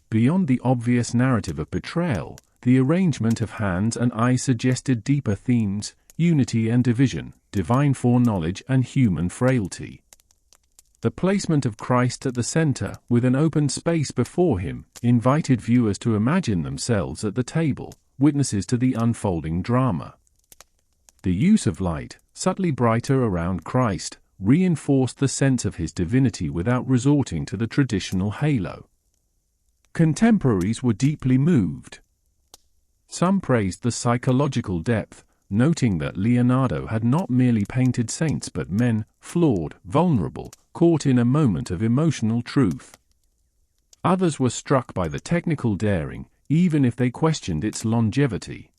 Beyond the obvious narrative of betrayal, the arrangement of hands and eyes suggested deeper themes: unity and division, divine foreknowledge and human frailty. The placement of Christ at the center, with an open space before him, invited viewers to imagine themselves at the table, witnesses to the unfolding drama. The use of light, subtly brighter around Christ, reinforced the sense of his divinity without resorting to the traditional halo. Contemporaries were deeply moved. Some praised the psychological depth, noting that Leonardo had not merely painted saints but men, flawed, vulnerable, caught in a moment of emotional truth. Others were struck by the technical daring, even if they questioned its longevity.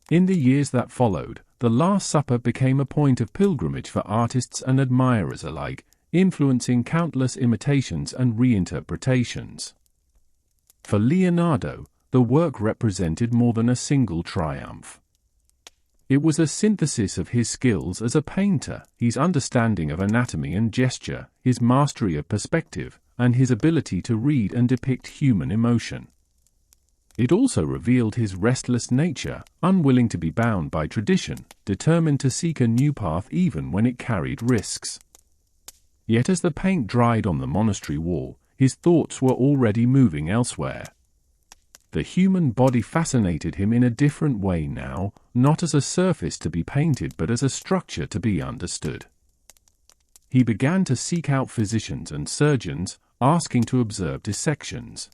In the years that followed, the Last Supper became a point of pilgrimage for artists and admirers alike, influencing countless imitations and reinterpretations. For Leonardo, the work represented more than a single triumph. It was a synthesis of his skills as a painter, his understanding of anatomy and gesture, his mastery of perspective, and his ability to read and depict human emotion. It also revealed his restless nature, unwilling to be bound by tradition, determined to seek a new path even when it carried risks. Yet as the paint dried on the monastery wall, his thoughts were already moving elsewhere. The human body fascinated him in a different way now, not as a surface to be painted but as a structure to be understood. He began to seek out physicians and surgeons, asking to observe dissections.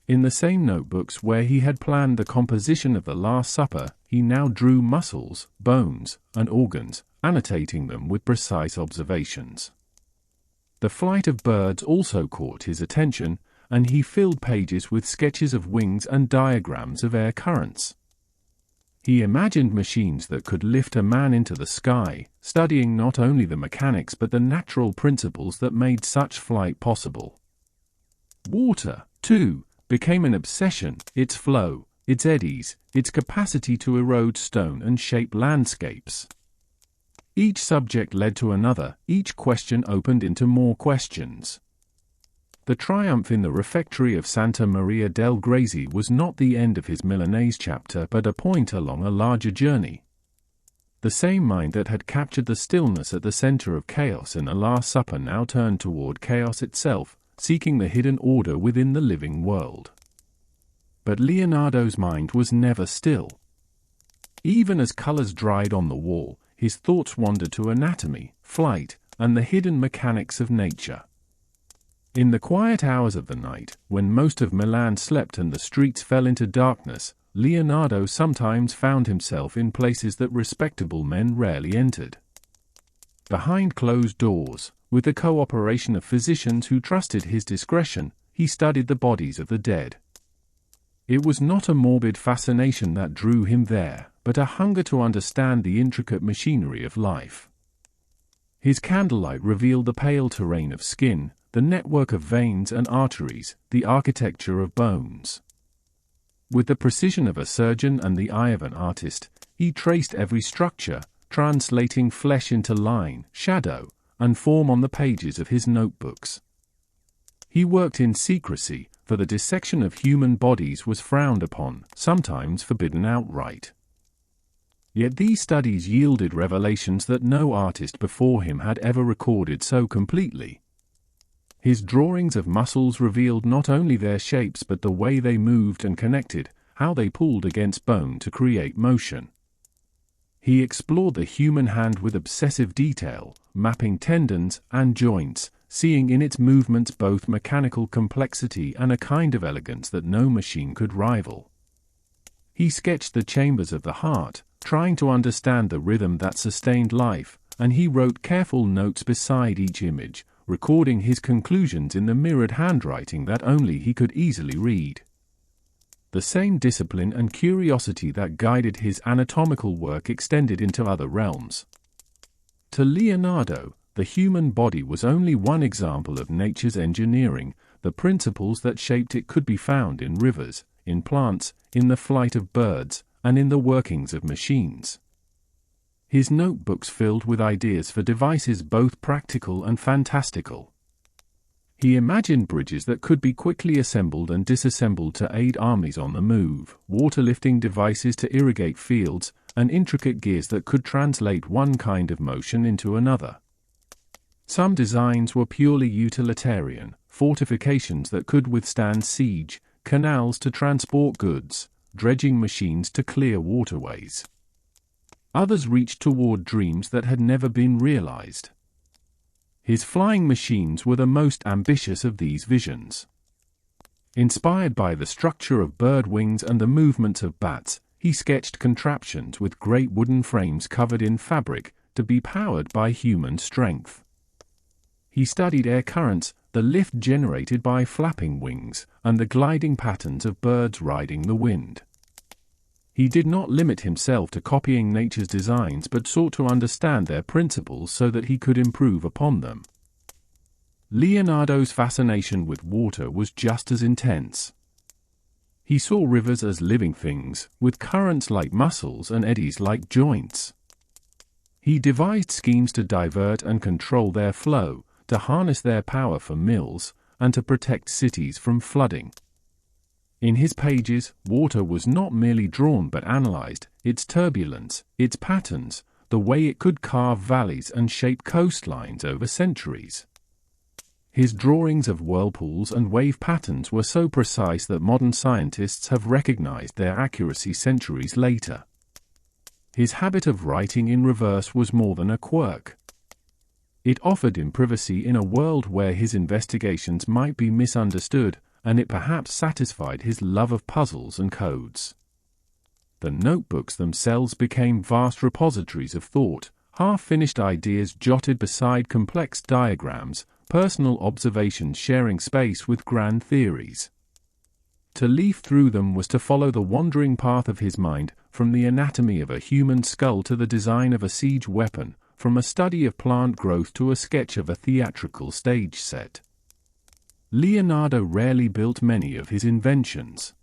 In the same notebooks where he had planned the composition of the Last Supper, he now drew muscles, bones, and organs, annotating them with precise observations. The flight of birds also caught his attention, and he filled pages with sketches of wings and diagrams of air currents. He imagined machines that could lift a man into the sky, studying not only the mechanics but the natural principles that made such flight possible. Water, too, became an obsession, its flow, its eddies, its capacity to erode stone and shape landscapes. Each subject led to another, each question opened into more questions. The triumph in the refectory of Santa Maria del Grazie was not the end of his Milanese chapter but a point along a larger journey. The same mind that had captured the stillness at the center of chaos in the Last Supper now turned toward chaos itself, seeking the hidden order within the living world. But Leonardo's mind was never still. Even as colors dried on the wall, his thoughts wandered to anatomy, flight, and the hidden mechanics of nature. In the quiet hours of the night, when most of Milan slept and the streets fell into darkness, Leonardo sometimes found himself in places that respectable men rarely entered. Behind closed doors, with the cooperation of physicians who trusted his discretion, he studied the bodies of the dead. It was not a morbid fascination that drew him there, but a hunger to understand the intricate machinery of life. His candlelight revealed the pale terrain of skin, the network of veins and arteries, the architecture of bones. With the precision of a surgeon and the eye of an artist, he traced every structure, translating flesh into line, shadow, and form on the pages of his notebooks. He worked in secrecy, for the dissection of human bodies was frowned upon, sometimes forbidden outright. Yet these studies yielded revelations that no artist before him had ever recorded so completely. His drawings of muscles revealed not only their shapes but the way they moved and connected, how they pulled against bone to create motion. He explored the human hand with obsessive detail, mapping tendons and joints, seeing in its movements both mechanical complexity and a kind of elegance that no machine could rival. He sketched the chambers of the heart, trying to understand the rhythm that sustained life, and he wrote careful notes beside each image, recording his conclusions in the mirrored handwriting that only he could easily read. The same discipline and curiosity that guided his anatomical work extended into other realms. To Leonardo, the human body was only one example of nature's engineering. The principles that shaped it could be found in rivers, in plants, in the flight of birds, and in the workings of machines. His notebooks filled with ideas for devices both practical and fantastical. He imagined bridges that could be quickly assembled and disassembled to aid armies on the move, water-lifting devices to irrigate fields, and intricate gears that could translate one kind of motion into another. Some designs were purely utilitarian, fortifications that could withstand siege, canals to transport goods, dredging machines to clear waterways. Others reached toward dreams that had never been realized. His flying machines were the most ambitious of these visions. Inspired by the structure of bird wings and the movements of bats, he sketched contraptions with great wooden frames covered in fabric to be powered by human strength. He studied air currents, the lift generated by flapping wings, and the gliding patterns of birds riding the wind. He did not limit himself to copying nature's designs but sought to understand their principles so that he could improve upon them. Leonardo's fascination with water was just as intense. He saw rivers as living things, with currents like muscles and eddies like joints. He devised schemes to divert and control their flow, to harness their power for mills, and to protect cities from flooding. In his pages, water was not merely drawn but analyzed, its turbulence, its patterns, the way it could carve valleys and shape coastlines over centuries. His drawings of whirlpools and wave patterns were so precise that modern scientists have recognized their accuracy centuries later. His habit of writing in reverse was more than a quirk. It offered him privacy in a world where his investigations might be misunderstood, and it perhaps satisfied his love of puzzles and codes. The notebooks themselves became vast repositories of thought, half-finished ideas jotted beside complex diagrams, personal observations sharing space with grand theories. To leaf through them was to follow the wandering path of his mind, from the anatomy of a human skull to the design of a siege weapon, from a study of plant growth to a sketch of a theatrical stage set. Leonardo rarely built many of his inventions.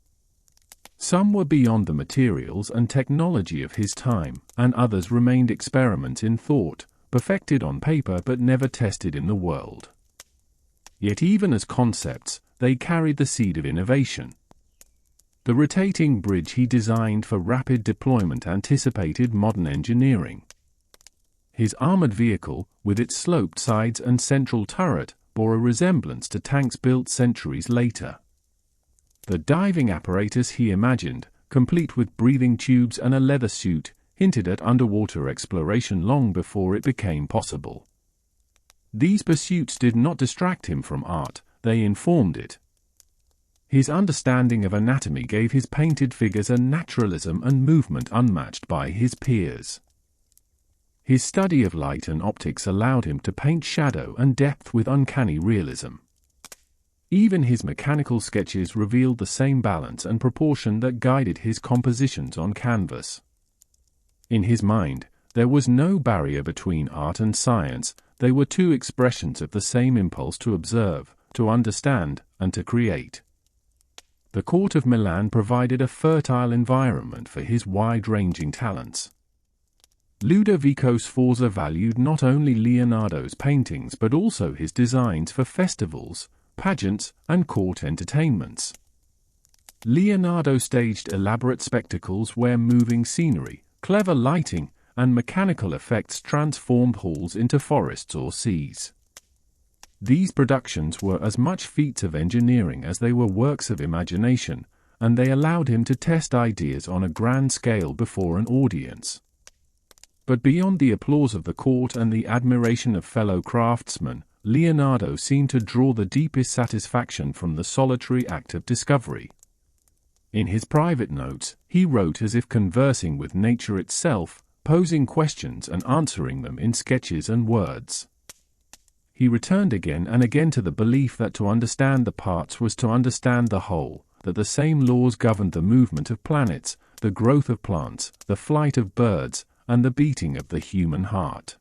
Some were beyond the materials and technology of his time, and others remained experiments in thought, perfected on paper but never tested in the world. Yet even as concepts, they carried the seed of innovation. The rotating bridge he designed for rapid deployment anticipated modern engineering. His armored vehicle, with its sloped sides and central turret, bore a resemblance to tanks built centuries later. The diving apparatus he imagined, complete with breathing tubes and a leather suit, hinted at underwater exploration long before it became possible. These pursuits did not distract him from art, they informed it. His understanding of anatomy gave his painted figures a naturalism and movement unmatched by his peers. His study of light and optics allowed him to paint shadow and depth with uncanny realism. Even his mechanical sketches revealed the same balance and proportion that guided his compositions on canvas. In his mind, there was no barrier between art and science, they were two expressions of the same impulse to observe, to understand, and to create. The court of Milan provided a fertile environment for his wide-ranging talents. Ludovico Sforza valued not only Leonardo's paintings but also his designs for festivals, pageants, and court entertainments. Leonardo staged elaborate spectacles where moving scenery, clever lighting, and mechanical effects transformed halls into forests or seas. These productions were as much feats of engineering as they were works of imagination, and they allowed him to test ideas on a grand scale before an audience. But beyond the applause of the court and the admiration of fellow craftsmen, Leonardo seemed to draw the deepest satisfaction from the solitary act of discovery. In his private notes, he wrote as if conversing with nature itself, posing questions and answering them in sketches and words. He returned again and again to the belief that to understand the parts was to understand the whole, that the same laws governed the movement of planets, the growth of plants, the flight of birds, and the beating of the human heart.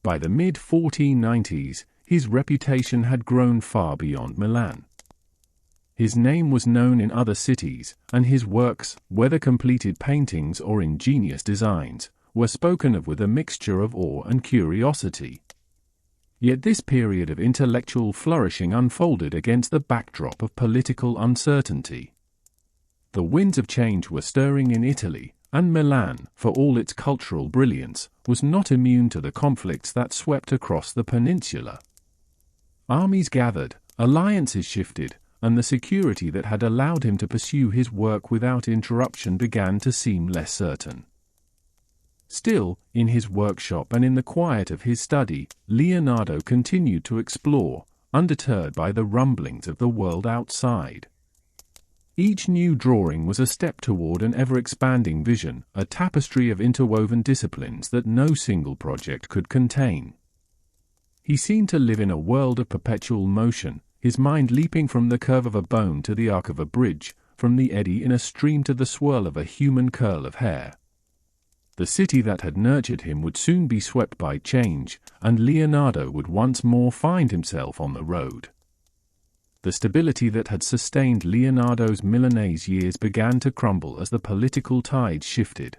By the mid-1490s, his reputation had grown far beyond Milan. His name was known in other cities, and his works, whether completed paintings or ingenious designs, were spoken of with a mixture of awe and curiosity. Yet this period of intellectual flourishing unfolded against the backdrop of political uncertainty. The winds of change were stirring in Italy, and Milan, for all its cultural brilliance, was not immune to the conflicts that swept across the peninsula. Armies gathered, alliances shifted, and the security that had allowed him to pursue his work without interruption began to seem less certain. Still, in his workshop and in the quiet of his study, Leonardo continued to explore, undeterred by the rumblings of the world outside. Each new drawing was a step toward an ever-expanding vision, a tapestry of interwoven disciplines that no single project could contain. He seemed to live in a world of perpetual motion, his mind leaping from the curve of a bone to the arc of a bridge, from the eddy in a stream to the swirl of a human curl of hair. The city that had nurtured him would soon be swept by change, and Leonardo would once more find himself on the road. The stability that had sustained Leonardo's Milanese years began to crumble as the political tides shifted.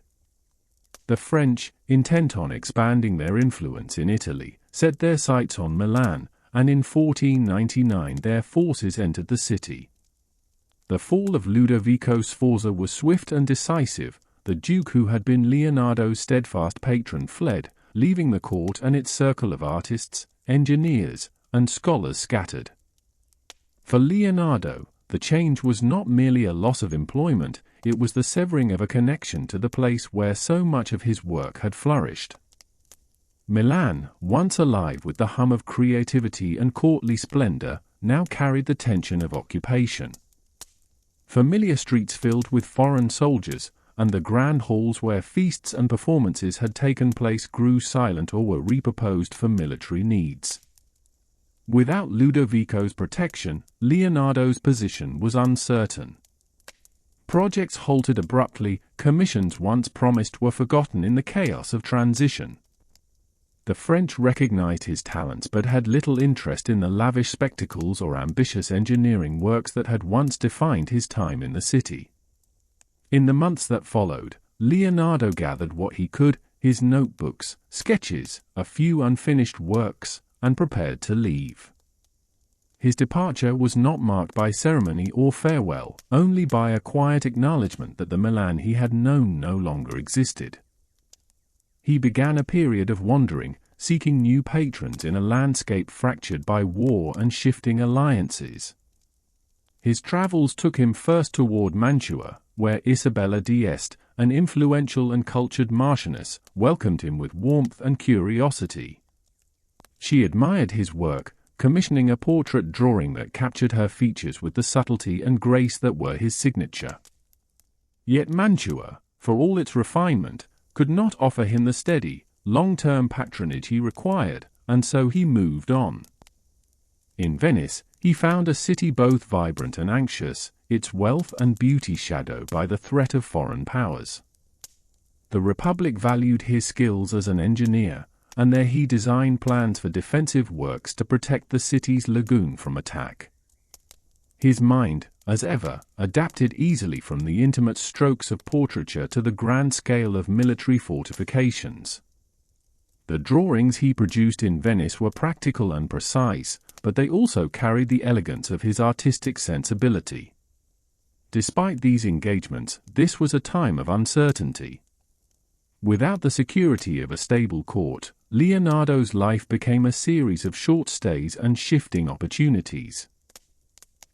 The French, intent on expanding their influence in Italy, set their sights on Milan, and in 1499 their forces entered the city. The fall of Ludovico Sforza was swift and decisive, the Duke, who had been Leonardo's steadfast patron, fled, leaving the court and its circle of artists, engineers, and scholars scattered. For Leonardo, the change was not merely a loss of employment, it was the severing of a connection to the place where so much of his work had flourished. Milan, once alive with the hum of creativity and courtly splendor, now carried the tension of occupation. Familiar streets filled with foreign soldiers, and the grand halls where feasts and performances had taken place grew silent or were repurposed for military needs. Without Ludovico's protection, Leonardo's position was uncertain. Projects halted abruptly, commissions once promised were forgotten in the chaos of transition. The French recognized his talents but had little interest in the lavish spectacles or ambitious engineering works that had once defined his time in the city. In the months that followed, Leonardo gathered what he could, his notebooks, sketches, a few unfinished works, and prepared to leave. His departure was not marked by ceremony or farewell, only by a quiet acknowledgement that the Milan he had known no longer existed. He began a period of wandering, seeking new patrons in a landscape fractured by war and shifting alliances. His travels took him first toward Mantua, where Isabella d'Este, an influential and cultured marchioness, welcomed him with warmth and curiosity. She admired his work, commissioning a portrait drawing that captured her features with the subtlety and grace that were his signature. Yet Mantua, for all its refinement, could not offer him the steady, long-term patronage he required, and so he moved on. In Venice, he found a city both vibrant and anxious, its wealth and beauty shadowed by the threat of foreign powers. The Republic valued his skills as an engineer, and there he designed plans for defensive works to protect the city's lagoon from attack. His mind, as ever, adapted easily from the intimate strokes of portraiture to the grand scale of military fortifications. The drawings he produced in Venice were practical and precise, but they also carried the elegance of his artistic sensibility. Despite these engagements, this was a time of uncertainty. Without the security of a stable court, Leonardo's life became a series of short stays and shifting opportunities.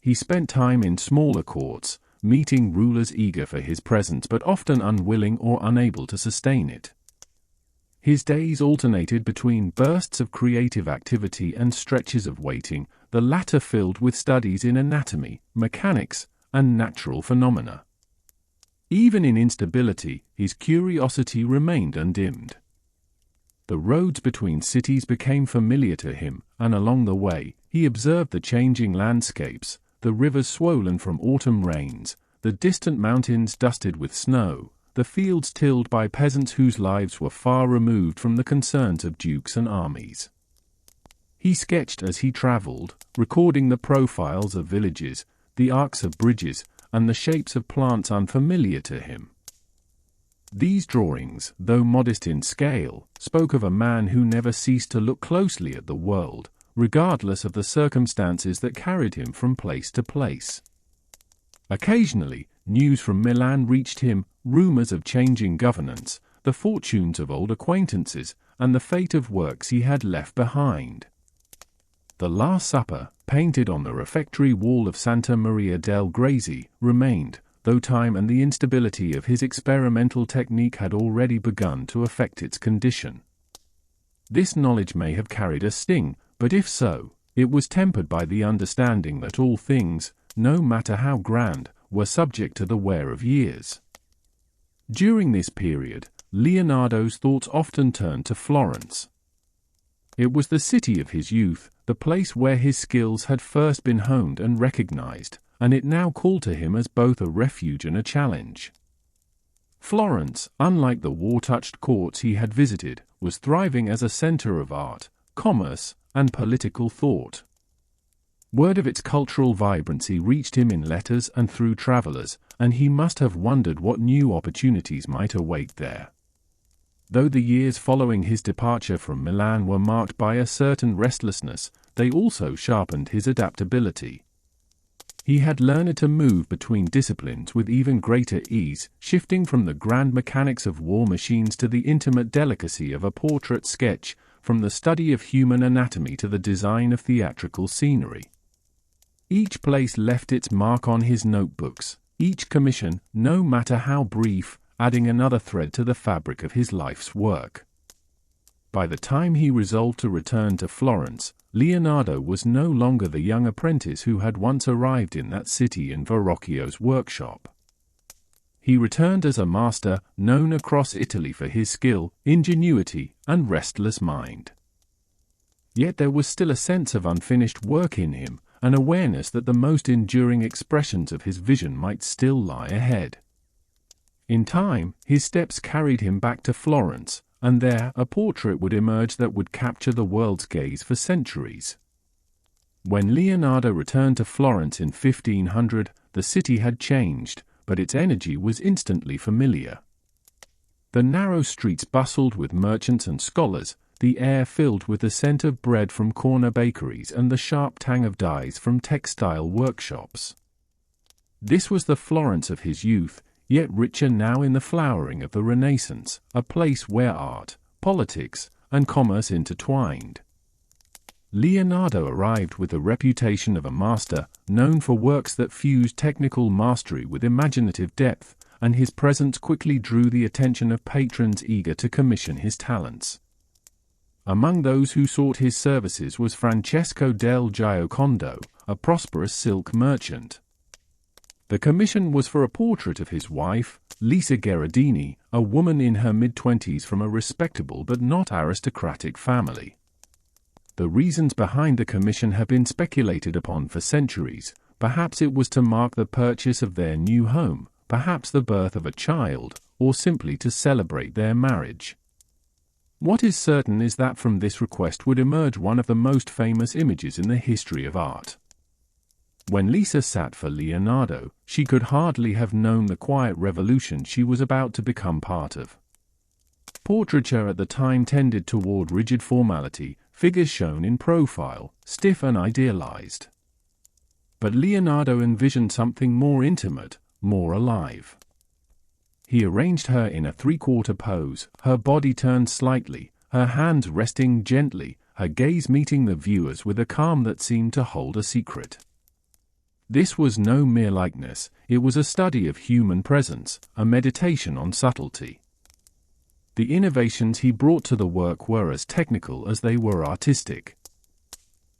He spent time in smaller courts, meeting rulers eager for his presence but often unwilling or unable to sustain it. His days alternated between bursts of creative activity and stretches of waiting, the latter filled with studies in anatomy, mechanics, and natural phenomena. Even in instability, his curiosity remained undimmed. The roads between cities became familiar to him, and along the way, he observed the changing landscapes, the rivers swollen from autumn rains, the distant mountains dusted with snow, the fields tilled by peasants whose lives were far removed from the concerns of dukes and armies. He sketched as he traveled, recording the profiles of villages, the arcs of bridges, and the shapes of plants unfamiliar to him. These drawings, though modest in scale, spoke of a man who never ceased to look closely at the world, regardless of the circumstances that carried him from place to place. Occasionally, news from Milan reached him, rumors of changing governance, the fortunes of old acquaintances, and the fate of works he had left behind. The Last Supper, painted on the refectory wall of Santa Maria del Grazie, remained, though time and the instability of his experimental technique had already begun to affect its condition. This knowledge may have carried a sting, but if so, it was tempered by the understanding that all things, no matter how grand, were subject to the wear of years. During this period, Leonardo's thoughts often turned to Florence. It was the city of his youth, the place where his skills had first been honed and recognized, and it now called to him as both a refuge and a challenge. Florence, unlike the war-touched courts he had visited, was thriving as a center of art, commerce, and political thought. Word of its cultural vibrancy reached him in letters and through travelers, and he must have wondered what new opportunities might await there. Though the years following his departure from Milan were marked by a certain restlessness, they also sharpened his adaptability. He had learned to move between disciplines with even greater ease, shifting from the grand mechanics of war machines to the intimate delicacy of a portrait sketch, from the study of human anatomy to the design of theatrical scenery. Each place left its mark on his notebooks, each commission, no matter how brief, adding another thread to the fabric of his life's work. By the time he resolved to return to Florence, Leonardo was no longer the young apprentice who had once arrived in that city in Verrocchio's workshop. He returned as a master known across Italy for his skill, ingenuity, and restless mind. Yet there was still a sense of unfinished work in him, an awareness that the most enduring expressions of his vision might still lie ahead. In time, his steps carried him back to Florence, and there a portrait would emerge that would capture the world's gaze for centuries. When Leonardo returned to Florence in 1500, the city had changed, but its energy was instantly familiar. The narrow streets bustled with merchants and scholars, the air filled with the scent of bread from corner bakeries and the sharp tang of dyes from textile workshops. This was the Florence of his youth, yet richer now in the flowering of the Renaissance, a place where art, politics, and commerce intertwined. Leonardo arrived with the reputation of a master, known for works that fused technical mastery with imaginative depth, and his presence quickly drew the attention of patrons eager to commission his talents. Among those who sought his services was Francesco del Giocondo, a prosperous silk merchant. The commission was for a portrait of his wife, Lisa Gherardini, a woman in her mid-twenties from a respectable but not aristocratic family. The reasons behind the commission have been speculated upon for centuries. Perhaps it was to mark the purchase of their new home, perhaps the birth of a child, or simply to celebrate their marriage. What is certain is that from this request would emerge one of the most famous images in the history of art. When Lisa sat for Leonardo, she could hardly have known the quiet revolution she was about to become part of. Portraiture at the time tended toward rigid formality, figures shown in profile, stiff and idealized. But Leonardo envisioned something more intimate, more alive. He arranged her in a three-quarter pose, her body turned slightly, her hands resting gently, her gaze meeting the viewer's with a calm that seemed to hold a secret. This was no mere likeness, it was a study of human presence, a meditation on subtlety. The innovations he brought to the work were as technical as they were artistic.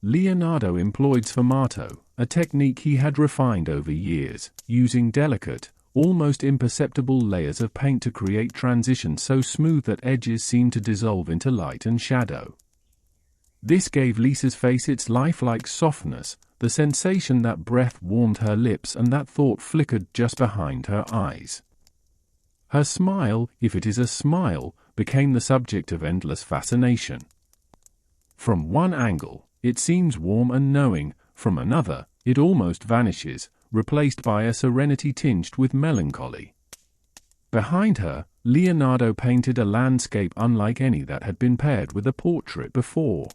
Leonardo employed sfumato, a technique he had refined over years, using delicate, almost imperceptible layers of paint to create transitions so smooth that edges seemed to dissolve into light and shadow. This gave Lisa's face its lifelike softness, the sensation that breath warmed her lips and that thought flickered just behind her eyes. Her smile, if it is a smile, became the subject of endless fascination. From one angle, it seems warm and knowing, from another, it almost vanishes, replaced by a serenity tinged with melancholy. Behind her, Leonardo painted a landscape unlike any that had been paired with a portrait before.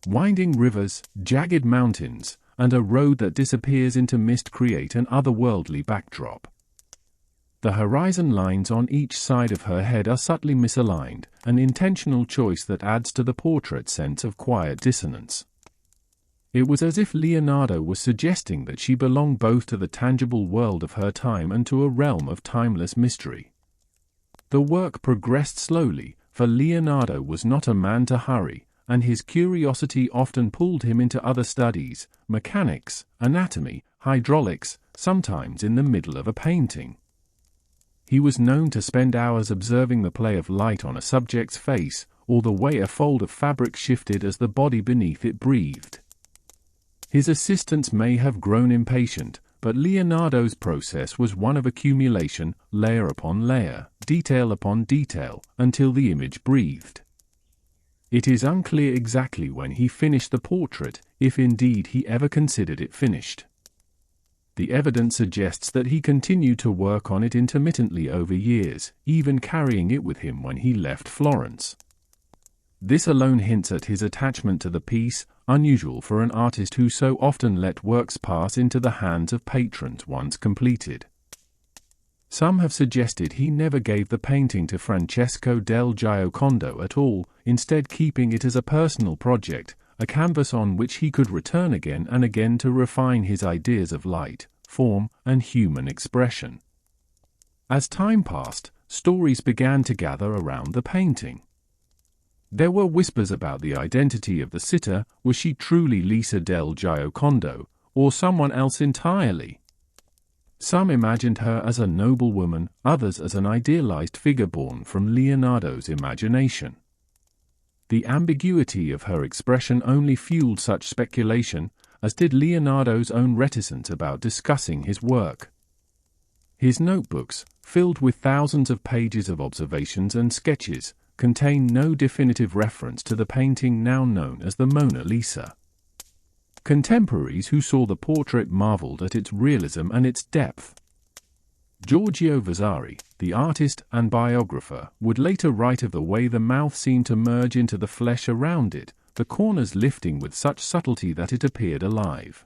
Winding rivers, jagged mountains, and a road that disappears into mist create an otherworldly backdrop. The horizon lines on each side of her head are subtly misaligned, an intentional choice that adds to the portrait's sense of quiet dissonance. It was as if Leonardo was suggesting that she belonged both to the tangible world of her time and to a realm of timeless mystery. The work progressed slowly, for Leonardo was not a man to hurry, and his curiosity often pulled him into other studies, mechanics, anatomy, hydraulics, sometimes in the middle of a painting. He was known to spend hours observing the play of light on a subject's face, or the way a fold of fabric shifted as the body beneath it breathed. His assistants may have grown impatient, but Leonardo's process was one of accumulation, layer upon layer, detail upon detail, until the image breathed. It is unclear exactly when he finished the portrait, if indeed he ever considered it finished. The evidence suggests that he continued to work on it intermittently over years, even carrying it with him when he left Florence. This alone hints at his attachment to the piece, unusual for an artist who so often let works pass into the hands of patrons once completed. Some have suggested he never gave the painting to Francesco del Giocondo at all, instead keeping it as a personal project, a canvas on which he could return again and again to refine his ideas of light, form, and human expression. As time passed, stories began to gather around the painting. There were whispers about the identity of the sitter. Was she truly Lisa del Giocondo, or someone else entirely? Some imagined her as a noble woman, others as an idealized figure born from Leonardo's imagination. The ambiguity of her expression only fueled such speculation, as did Leonardo's own reticence about discussing his work. His notebooks, filled with thousands of pages of observations and sketches, contain no definitive reference to the painting now known as the Mona Lisa. Contemporaries who saw the portrait marveled at its realism and its depth. Giorgio Vasari, the artist and biographer, would later write of the way the mouth seemed to merge into the flesh around it, the corners lifting with such subtlety that it appeared alive.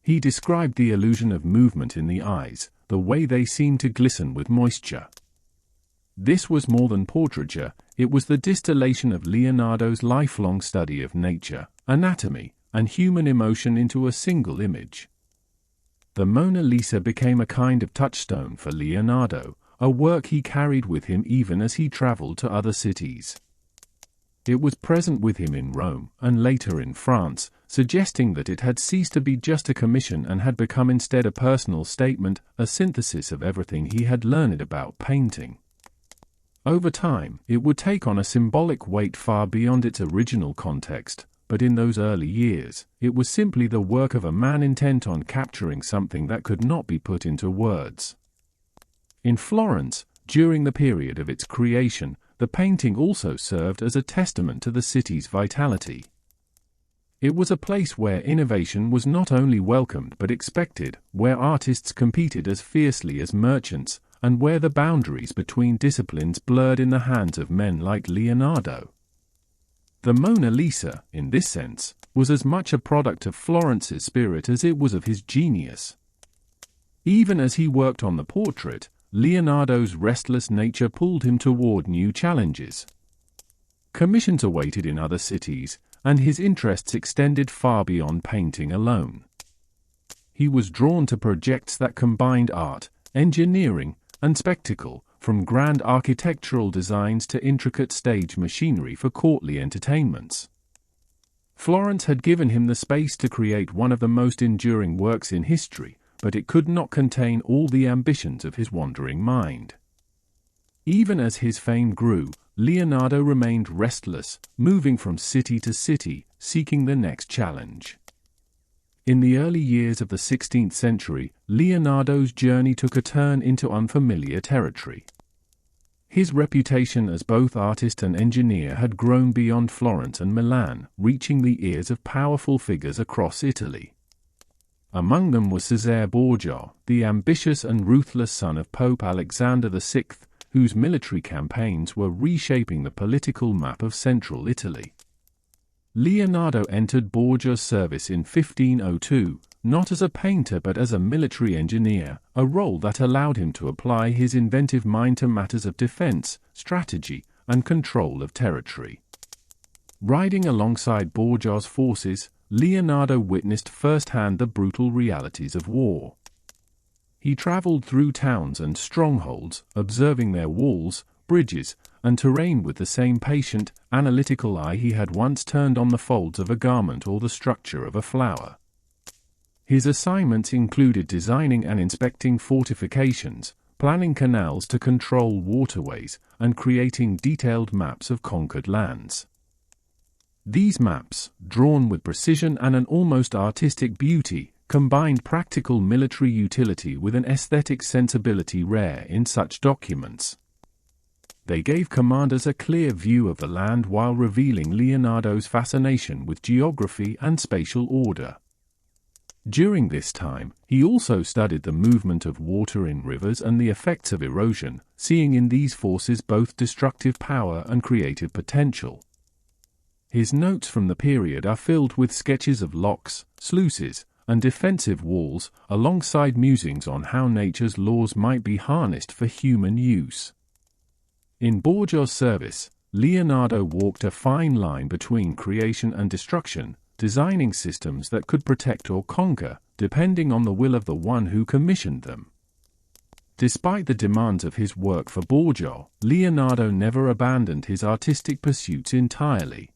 He described the illusion of movement in the eyes, the way they seemed to glisten with moisture. This was more than portraiture, it was the distillation of Leonardo's lifelong study of nature, anatomy, and human emotion into a single image. The Mona Lisa became a kind of touchstone for Leonardo, a work he carried with him even as he traveled to other cities. It was present with him in Rome, and later in France, suggesting that it had ceased to be just a commission and had become instead a personal statement, a synthesis of everything he had learned about painting. Over time, it would take on a symbolic weight far beyond its original context, but in those early years, it was simply the work of a man intent on capturing something that could not be put into words. In Florence, during the period of its creation, the painting also served as a testament to the city's vitality. It was a place where innovation was not only welcomed but expected, where artists competed as fiercely as merchants, and where the boundaries between disciplines blurred in the hands of men like Leonardo. The Mona Lisa, in this sense, was as much a product of Florence's spirit as it was of his genius. Even as he worked on the portrait, Leonardo's restless nature pulled him toward new challenges. Commissions awaited in other cities, and his interests extended far beyond painting alone. He was drawn to projects that combined art, engineering, and spectacle, from grand architectural designs to intricate stage machinery for courtly entertainments. Florence had given him the space to create one of the most enduring works in history, but it could not contain all the ambitions of his wandering mind. Even as his fame grew, Leonardo remained restless, moving from city to city, seeking the next challenge. In the early years of the 16th century, Leonardo's journey took a turn into unfamiliar territory. His reputation as both artist and engineer had grown beyond Florence and Milan, reaching the ears of powerful figures across Italy. Among them was Cesare Borgia, the ambitious and ruthless son of Pope Alexander VI, whose military campaigns were reshaping the political map of central Italy. Leonardo entered Borgia's service in 1502, not as a painter but as a military engineer, a role that allowed him to apply his inventive mind to matters of defense, strategy, and control of territory. Riding alongside Borgia's forces, Leonardo witnessed firsthand the brutal realities of war. He traveled through towns and strongholds, observing their walls, bridges, and terrain with the same patient, analytical eye he had once turned on the folds of a garment or the structure of a flower. His assignments included designing and inspecting fortifications, planning canals to control waterways, and creating detailed maps of conquered lands. These maps, drawn with precision and an almost artistic beauty, combined practical military utility with an aesthetic sensibility rare in such documents. They gave commanders a clear view of the land while revealing Leonardo's fascination with geography and spatial order. During this time, he also studied the movement of water in rivers and the effects of erosion, seeing in these forces both destructive power and creative potential. His notes from the period are filled with sketches of locks, sluices, and defensive walls, alongside musings on how nature's laws might be harnessed for human use. In Borgia's service, Leonardo walked a fine line between creation and destruction, designing systems that could protect or conquer, depending on the will of the one who commissioned them. Despite the demands of his work for Borgia, Leonardo never abandoned his artistic pursuits entirely.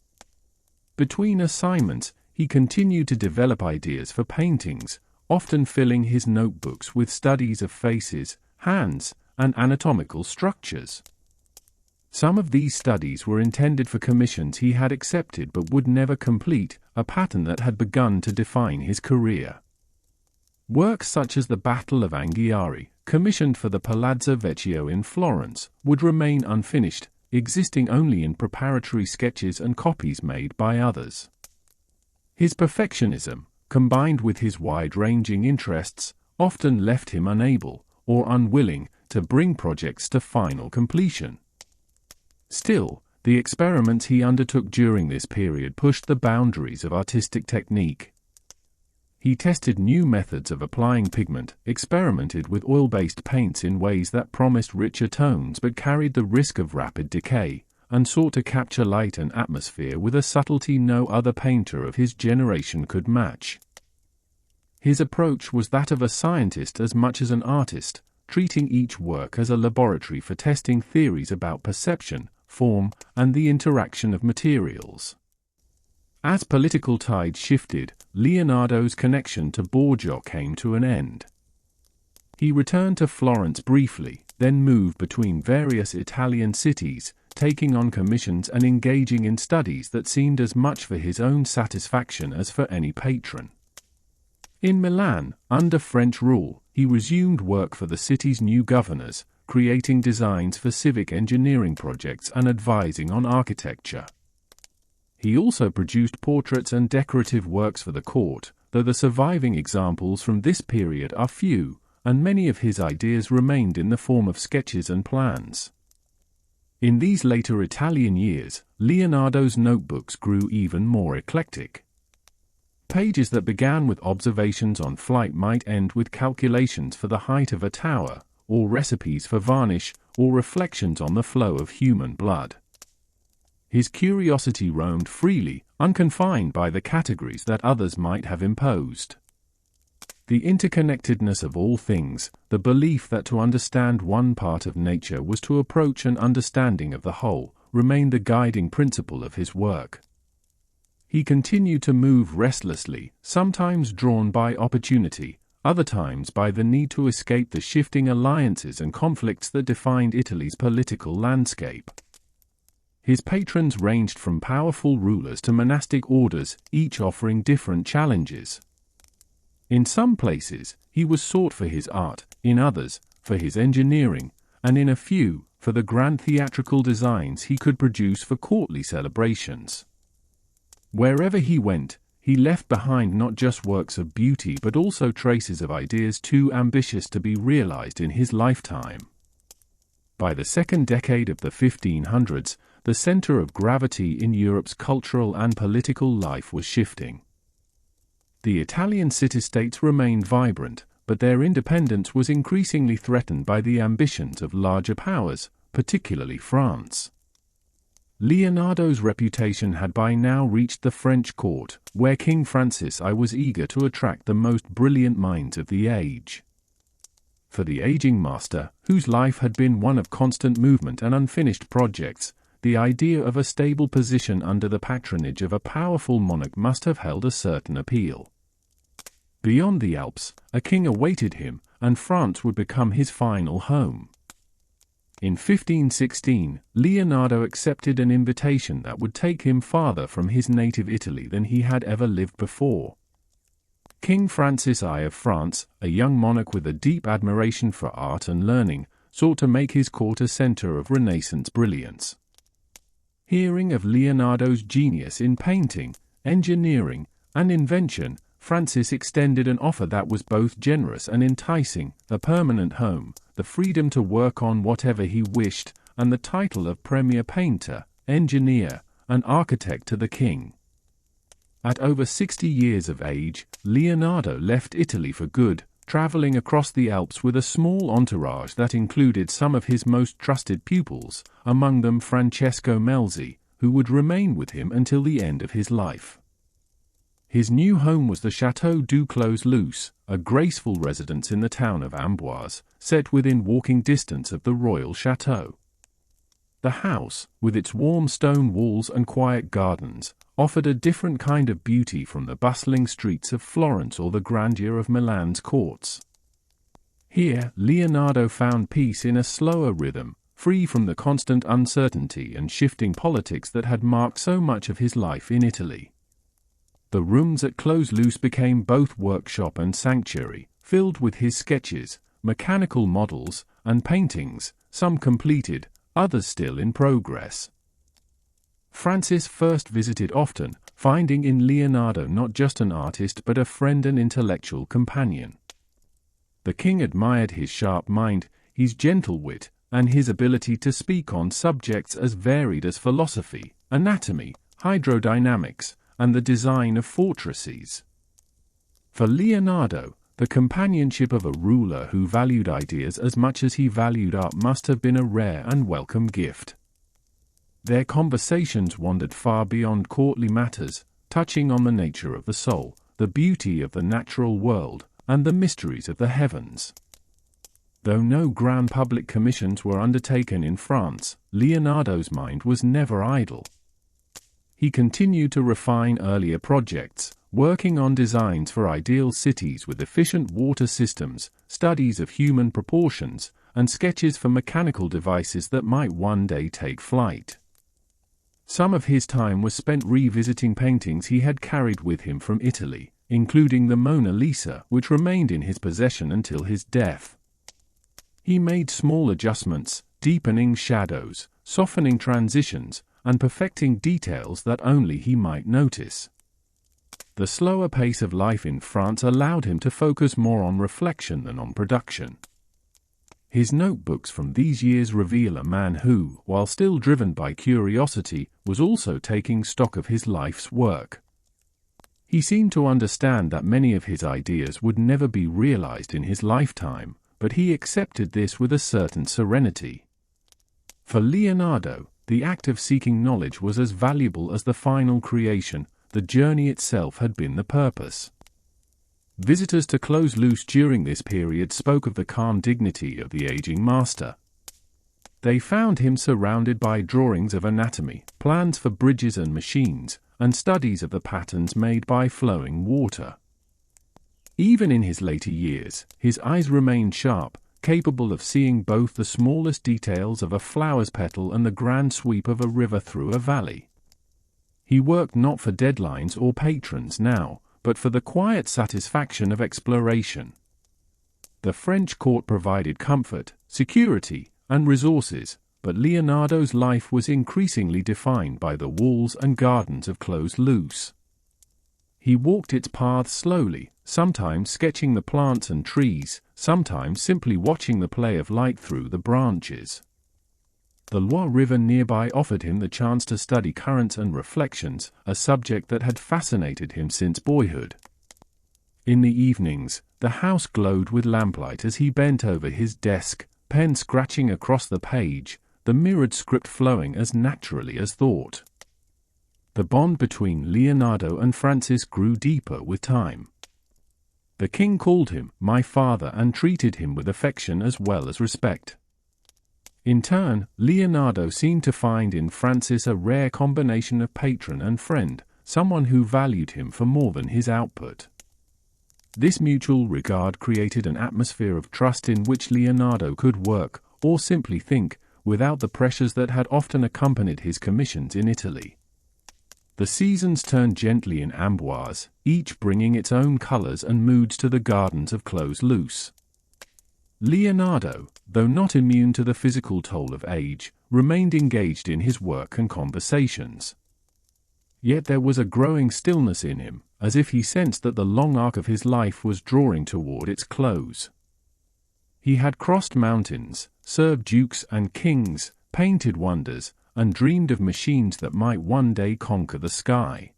Between assignments, he continued to develop ideas for paintings, often filling his notebooks with studies of faces, hands, and anatomical structures. Some of these studies were intended for commissions he had accepted but would never complete, a pattern that had begun to define his career. Works such as the Battle of Anghiari, commissioned for the Palazzo Vecchio in Florence, would remain unfinished, existing only in preparatory sketches and copies made by others. His perfectionism, combined with his wide-ranging interests, often left him unable, or unwilling, to bring projects to final completion. Still, the experiments he undertook during this period pushed the boundaries of artistic technique. He tested new methods of applying pigment, experimented with oil-based paints in ways that promised richer tones but carried the risk of rapid decay, and sought to capture light and atmosphere with a subtlety no other painter of his generation could match. His approach was that of a scientist as much as an artist, treating each work as a laboratory for testing theories about perception, form, and the interaction of materials. As political tides shifted, Leonardo's connection to Borgia came to an end. He returned to Florence briefly, then moved between various Italian cities, taking on commissions and engaging in studies that seemed as much for his own satisfaction as for any patron. In Milan, under French rule, he resumed work for the city's new governors, creating designs for civic engineering projects and advising on architecture. He also produced portraits and decorative works for the court, though the surviving examples from this period are few, and many of his ideas remained in the form of sketches and plans. In these later Italian years, Leonardo's notebooks grew even more eclectic. Pages that began with observations on flight might end with calculations for the height of a tower, or recipes for varnish, or reflections on the flow of human blood. His curiosity roamed freely, unconfined by the categories that others might have imposed. The interconnectedness of all things, the belief that to understand one part of nature was to approach an understanding of the whole, remained the guiding principle of his work. He continued to move restlessly, sometimes drawn by opportunity, other times by the need to escape the shifting alliances and conflicts that defined Italy's political landscape. His patrons ranged from powerful rulers to monastic orders, each offering different challenges. In some places, he was sought for his art, in others, for his engineering, and in a few, for the grand theatrical designs he could produce for courtly celebrations. Wherever he went, he left behind not just works of beauty but also traces of ideas too ambitious to be realized in his lifetime. By the second decade of the 1500s, the center of gravity in Europe's cultural and political life was shifting. The Italian city-states remained vibrant, but their independence was increasingly threatened by the ambitions of larger powers, particularly France. Leonardo's reputation had by now reached the French court, where King Francis I was eager to attract the most brilliant minds of the age. For the aging master, whose life had been one of constant movement and unfinished projects, the idea of a stable position under the patronage of a powerful monarch must have held a certain appeal. Beyond the Alps, a king awaited him, and France would become his final home. In 1516, Leonardo accepted an invitation that would take him farther from his native Italy than he had ever lived before. King Francis I of France, a young monarch with a deep admiration for art and learning, sought to make his court a center of Renaissance brilliance. Hearing of Leonardo's genius in painting, engineering, and invention, Francis extended an offer that was both generous and enticing: a permanent home, the freedom to work on whatever he wished, and the title of premier painter, engineer, an architect to the king. At over 60 years of age, Leonardo left Italy for good, traveling across the Alps with a small entourage that included some of his most trusted pupils, among them Francesco Melzi, who would remain with him until the end of his life. His new home was the Château du Clos-Luce, a graceful residence in the town of Amboise, set within walking distance of the royal chateau. The house, with its warm stone walls and quiet gardens, offered a different kind of beauty from the bustling streets of Florence or the grandeur of Milan's courts. Here, Leonardo found peace in a slower rhythm, free from the constant uncertainty and shifting politics that had marked so much of his life in Italy. The rooms at Clos-Luce became both workshop and sanctuary, filled with his sketches, mechanical models, and paintings, some completed, others still in progress. Francis first visited often, finding in Leonardo not just an artist but a friend and intellectual companion. The king admired his sharp mind, his gentle wit, and his ability to speak on subjects as varied as philosophy, anatomy, hydrodynamics, and the design of fortresses. For Leonardo, the companionship of a ruler who valued ideas as much as he valued art must have been a rare and welcome gift. Their conversations wandered far beyond courtly matters, touching on the nature of the soul, the beauty of the natural world, and the mysteries of the heavens. Though no grand public commissions were undertaken in France, Leonardo's mind was never idle. He continued to refine earlier projects, working on designs for ideal cities with efficient water systems, studies of human proportions, and sketches for mechanical devices that might one day take flight. Some of his time was spent revisiting paintings he had carried with him from Italy, including the Mona Lisa, which remained in his possession until his death. He made small adjustments, deepening shadows, softening transitions, and perfecting details that only he might notice. The slower pace of life in France allowed him to focus more on reflection than on production. His notebooks from these years reveal a man who, while still driven by curiosity, was also taking stock of his life's work. He seemed to understand that many of his ideas would never be realized in his lifetime, but he accepted this with a certain serenity. For Leonardo, the act of seeking knowledge was as valuable as the final creation. The journey itself had been the purpose. Visitors to Clos-Luce during this period spoke of the calm dignity of the aging master. They found him surrounded by drawings of anatomy, plans for bridges and machines, and studies of the patterns made by flowing water. Even in his later years, his eyes remained sharp, capable of seeing both the smallest details of a flower's petal and the grand sweep of a river through a valley. He worked not for deadlines or patrons now, but for the quiet satisfaction of exploration. The French court provided comfort, security, and resources, but Leonardo's life was increasingly defined by the walls and gardens of Clos-Luce. He walked its paths slowly, sometimes sketching the plants and trees, sometimes simply watching the play of light through the branches. The Loire River nearby offered him the chance to study currents and reflections, a subject that had fascinated him since boyhood. In the evenings, the house glowed with lamplight as he bent over his desk, pen scratching across the page, the mirrored script flowing as naturally as thought. The bond between Leonardo and Francis grew deeper with time. The king called him "my father" and treated him with affection as well as respect. In turn, Leonardo seemed to find in Francis a rare combination of patron and friend, someone who valued him for more than his output. This mutual regard created an atmosphere of trust in which Leonardo could work, or simply think, without the pressures that had often accompanied his commissions in Italy. The seasons turned gently in Amboise, each bringing its own colors and moods to the gardens of Clos-Luce. Leonardo, though not immune to the physical toll of age, remained engaged in his work and conversations. Yet there was a growing stillness in him, as if he sensed that the long arc of his life was drawing toward its close. He had crossed mountains, served dukes and kings, painted wonders, and dreamed of machines that might one day conquer the sky.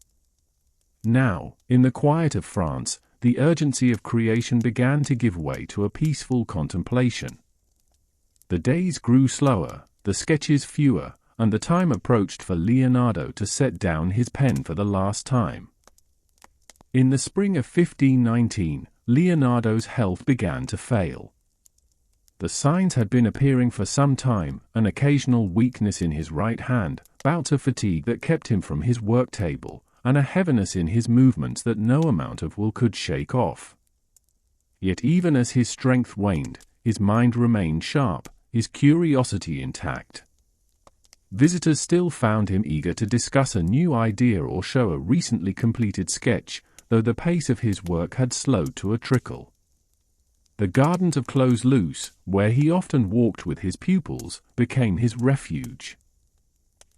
Now, in the quiet of France, the urgency of creation began to give way to a peaceful contemplation. The days grew slower, the sketches fewer, and the time approached for Leonardo to set down his pen for the last time. In the spring of 1519, Leonardo's health began to fail. The signs had been appearing for some time: an occasional weakness in his right hand, bouts of fatigue that kept him from his work table, and a heaviness in his movements that no amount of will could shake off. Yet even as his strength waned, his mind remained sharp, his curiosity intact. Visitors still found him eager to discuss a new idea or show a recently completed sketch, though the pace of his work had slowed to a trickle. The gardens of Close Loose, where he often walked with his pupils, became his refuge.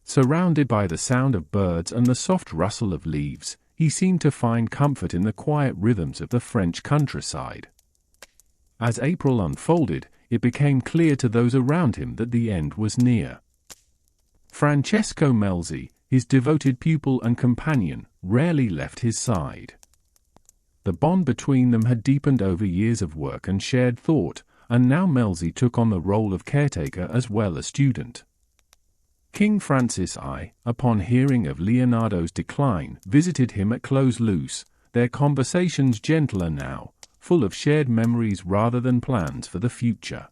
Surrounded by the sound of birds and the soft rustle of leaves, he seemed to find comfort in the quiet rhythms of the French countryside. As April unfolded, it became clear to those around him that the end was near. Francesco Melzi, his devoted pupil and companion, rarely left his side. The bond between them had deepened over years of work and shared thought, and now Melzi took on the role of caretaker as well as student. King Francis I, upon hearing of Leonardo's decline, visited him at Close Loose, their conversations gentler now, full of shared memories rather than plans for the future.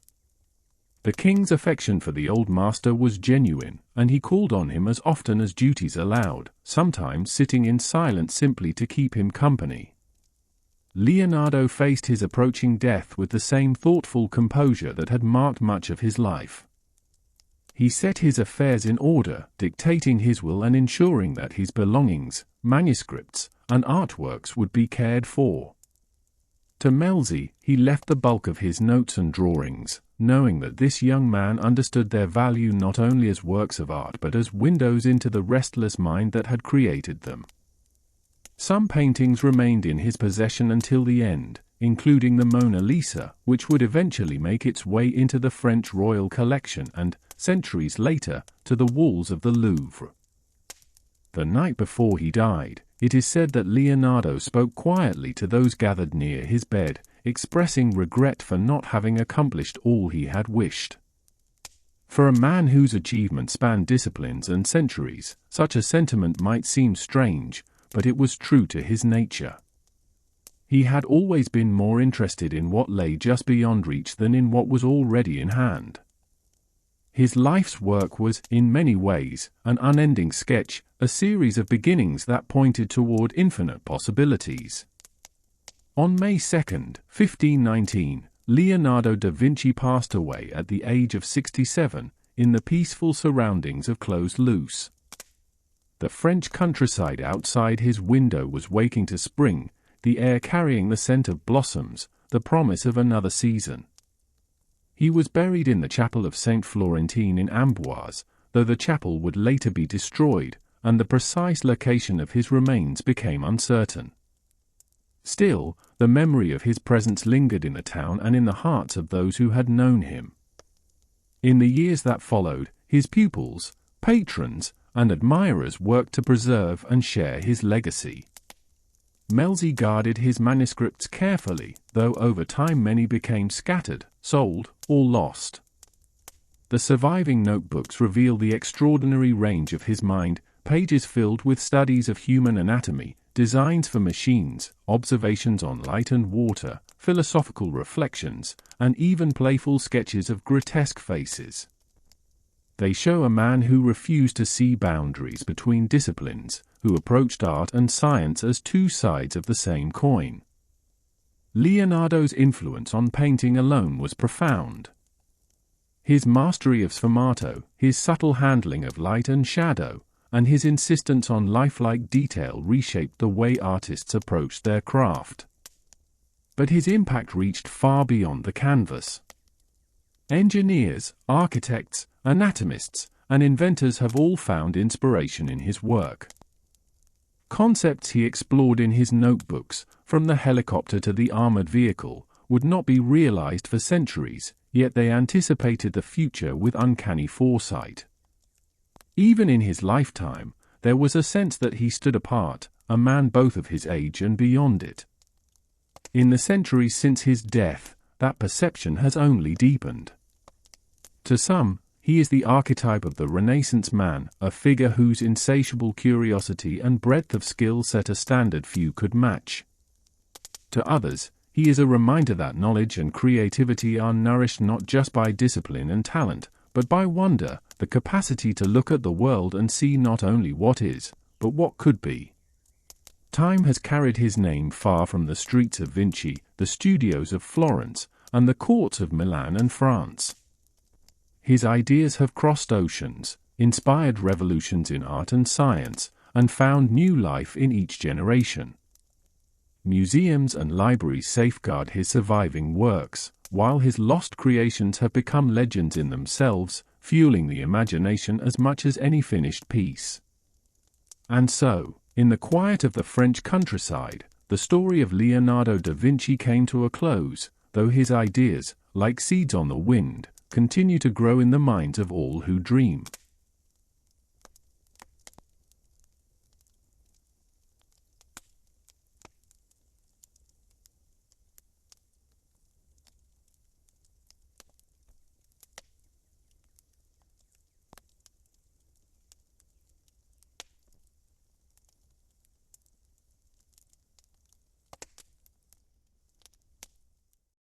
The king's affection for the old master was genuine, and he called on him as often as duties allowed, sometimes sitting in silence simply to keep him company. Leonardo faced his approaching death with the same thoughtful composure that had marked much of his life. He set his affairs in order, dictating his will and ensuring that his belongings, manuscripts, and artworks would be cared for. To Melzi, he left the bulk of his notes and drawings, knowing that this young man understood their value not only as works of art but as windows into the restless mind that had created them. Some paintings remained in his possession until the end, including the Mona Lisa, which would eventually make its way into the French royal collection and, centuries later, to the walls of the Louvre. The night before he died, it is said that Leonardo spoke quietly to those gathered near his bed, expressing regret for not having accomplished all he had wished. For a man whose achievements spanned disciplines and centuries, such a sentiment might seem strange, but it was true to his nature. He had always been more interested in what lay just beyond reach than in what was already in hand. His life's work was, in many ways, an unending sketch, a series of beginnings that pointed toward infinite possibilities. On May 2, 1519, Leonardo da Vinci passed away at the age of 67, in the peaceful surroundings of Close Loose. The French countryside outside his window was waking to spring, the air carrying the scent of blossoms, the promise of another season. He was buried in the chapel of Saint Florentin in Amboise, though the chapel would later be destroyed, and the precise location of his remains became uncertain. Still, the memory of his presence lingered in the town and in the hearts of those who had known him. In the years that followed, his pupils, patrons, and admirers worked to preserve and share his legacy. Melzi guarded his manuscripts carefully, though over time many became scattered, sold, or lost. The surviving notebooks reveal the extraordinary range of his mind, pages filled with studies of human anatomy, designs for machines, observations on light and water, philosophical reflections, and even playful sketches of grotesque faces. They show a man who refused to see boundaries between disciplines, who approached art and science as two sides of the same coin. Leonardo's influence on painting alone was profound. His mastery of sfumato, his subtle handling of light and shadow, and his insistence on lifelike detail reshaped the way artists approached their craft. But his impact reached far beyond the canvas. Engineers, architects, anatomists, and inventors have all found inspiration in his work. Concepts he explored in his notebooks, from the helicopter to the armored vehicle, would not be realized for centuries, yet they anticipated the future with uncanny foresight. Even in his lifetime, there was a sense that he stood apart, a man both of his age and beyond it. In the centuries since his death, that perception has only deepened. To some, he is the archetype of the Renaissance man, a figure whose insatiable curiosity and breadth of skill set a standard few could match. To others, he is a reminder that knowledge and creativity are nourished not just by discipline and talent, but by wonder, the capacity to look at the world and see not only what is, but what could be. Time has carried his name far from the streets of Vinci, the studios of Florence, and the courts of Milan and France. His ideas have crossed oceans, inspired revolutions in art and science, and found new life in each generation. Museums and libraries safeguard his surviving works, while his lost creations have become legends in themselves, fueling the imagination as much as any finished piece. And so, in the quiet of the French countryside, the story of Leonardo da Vinci came to a close, though his ideas, like seeds on the wind, continue to grow in the minds of all who dream.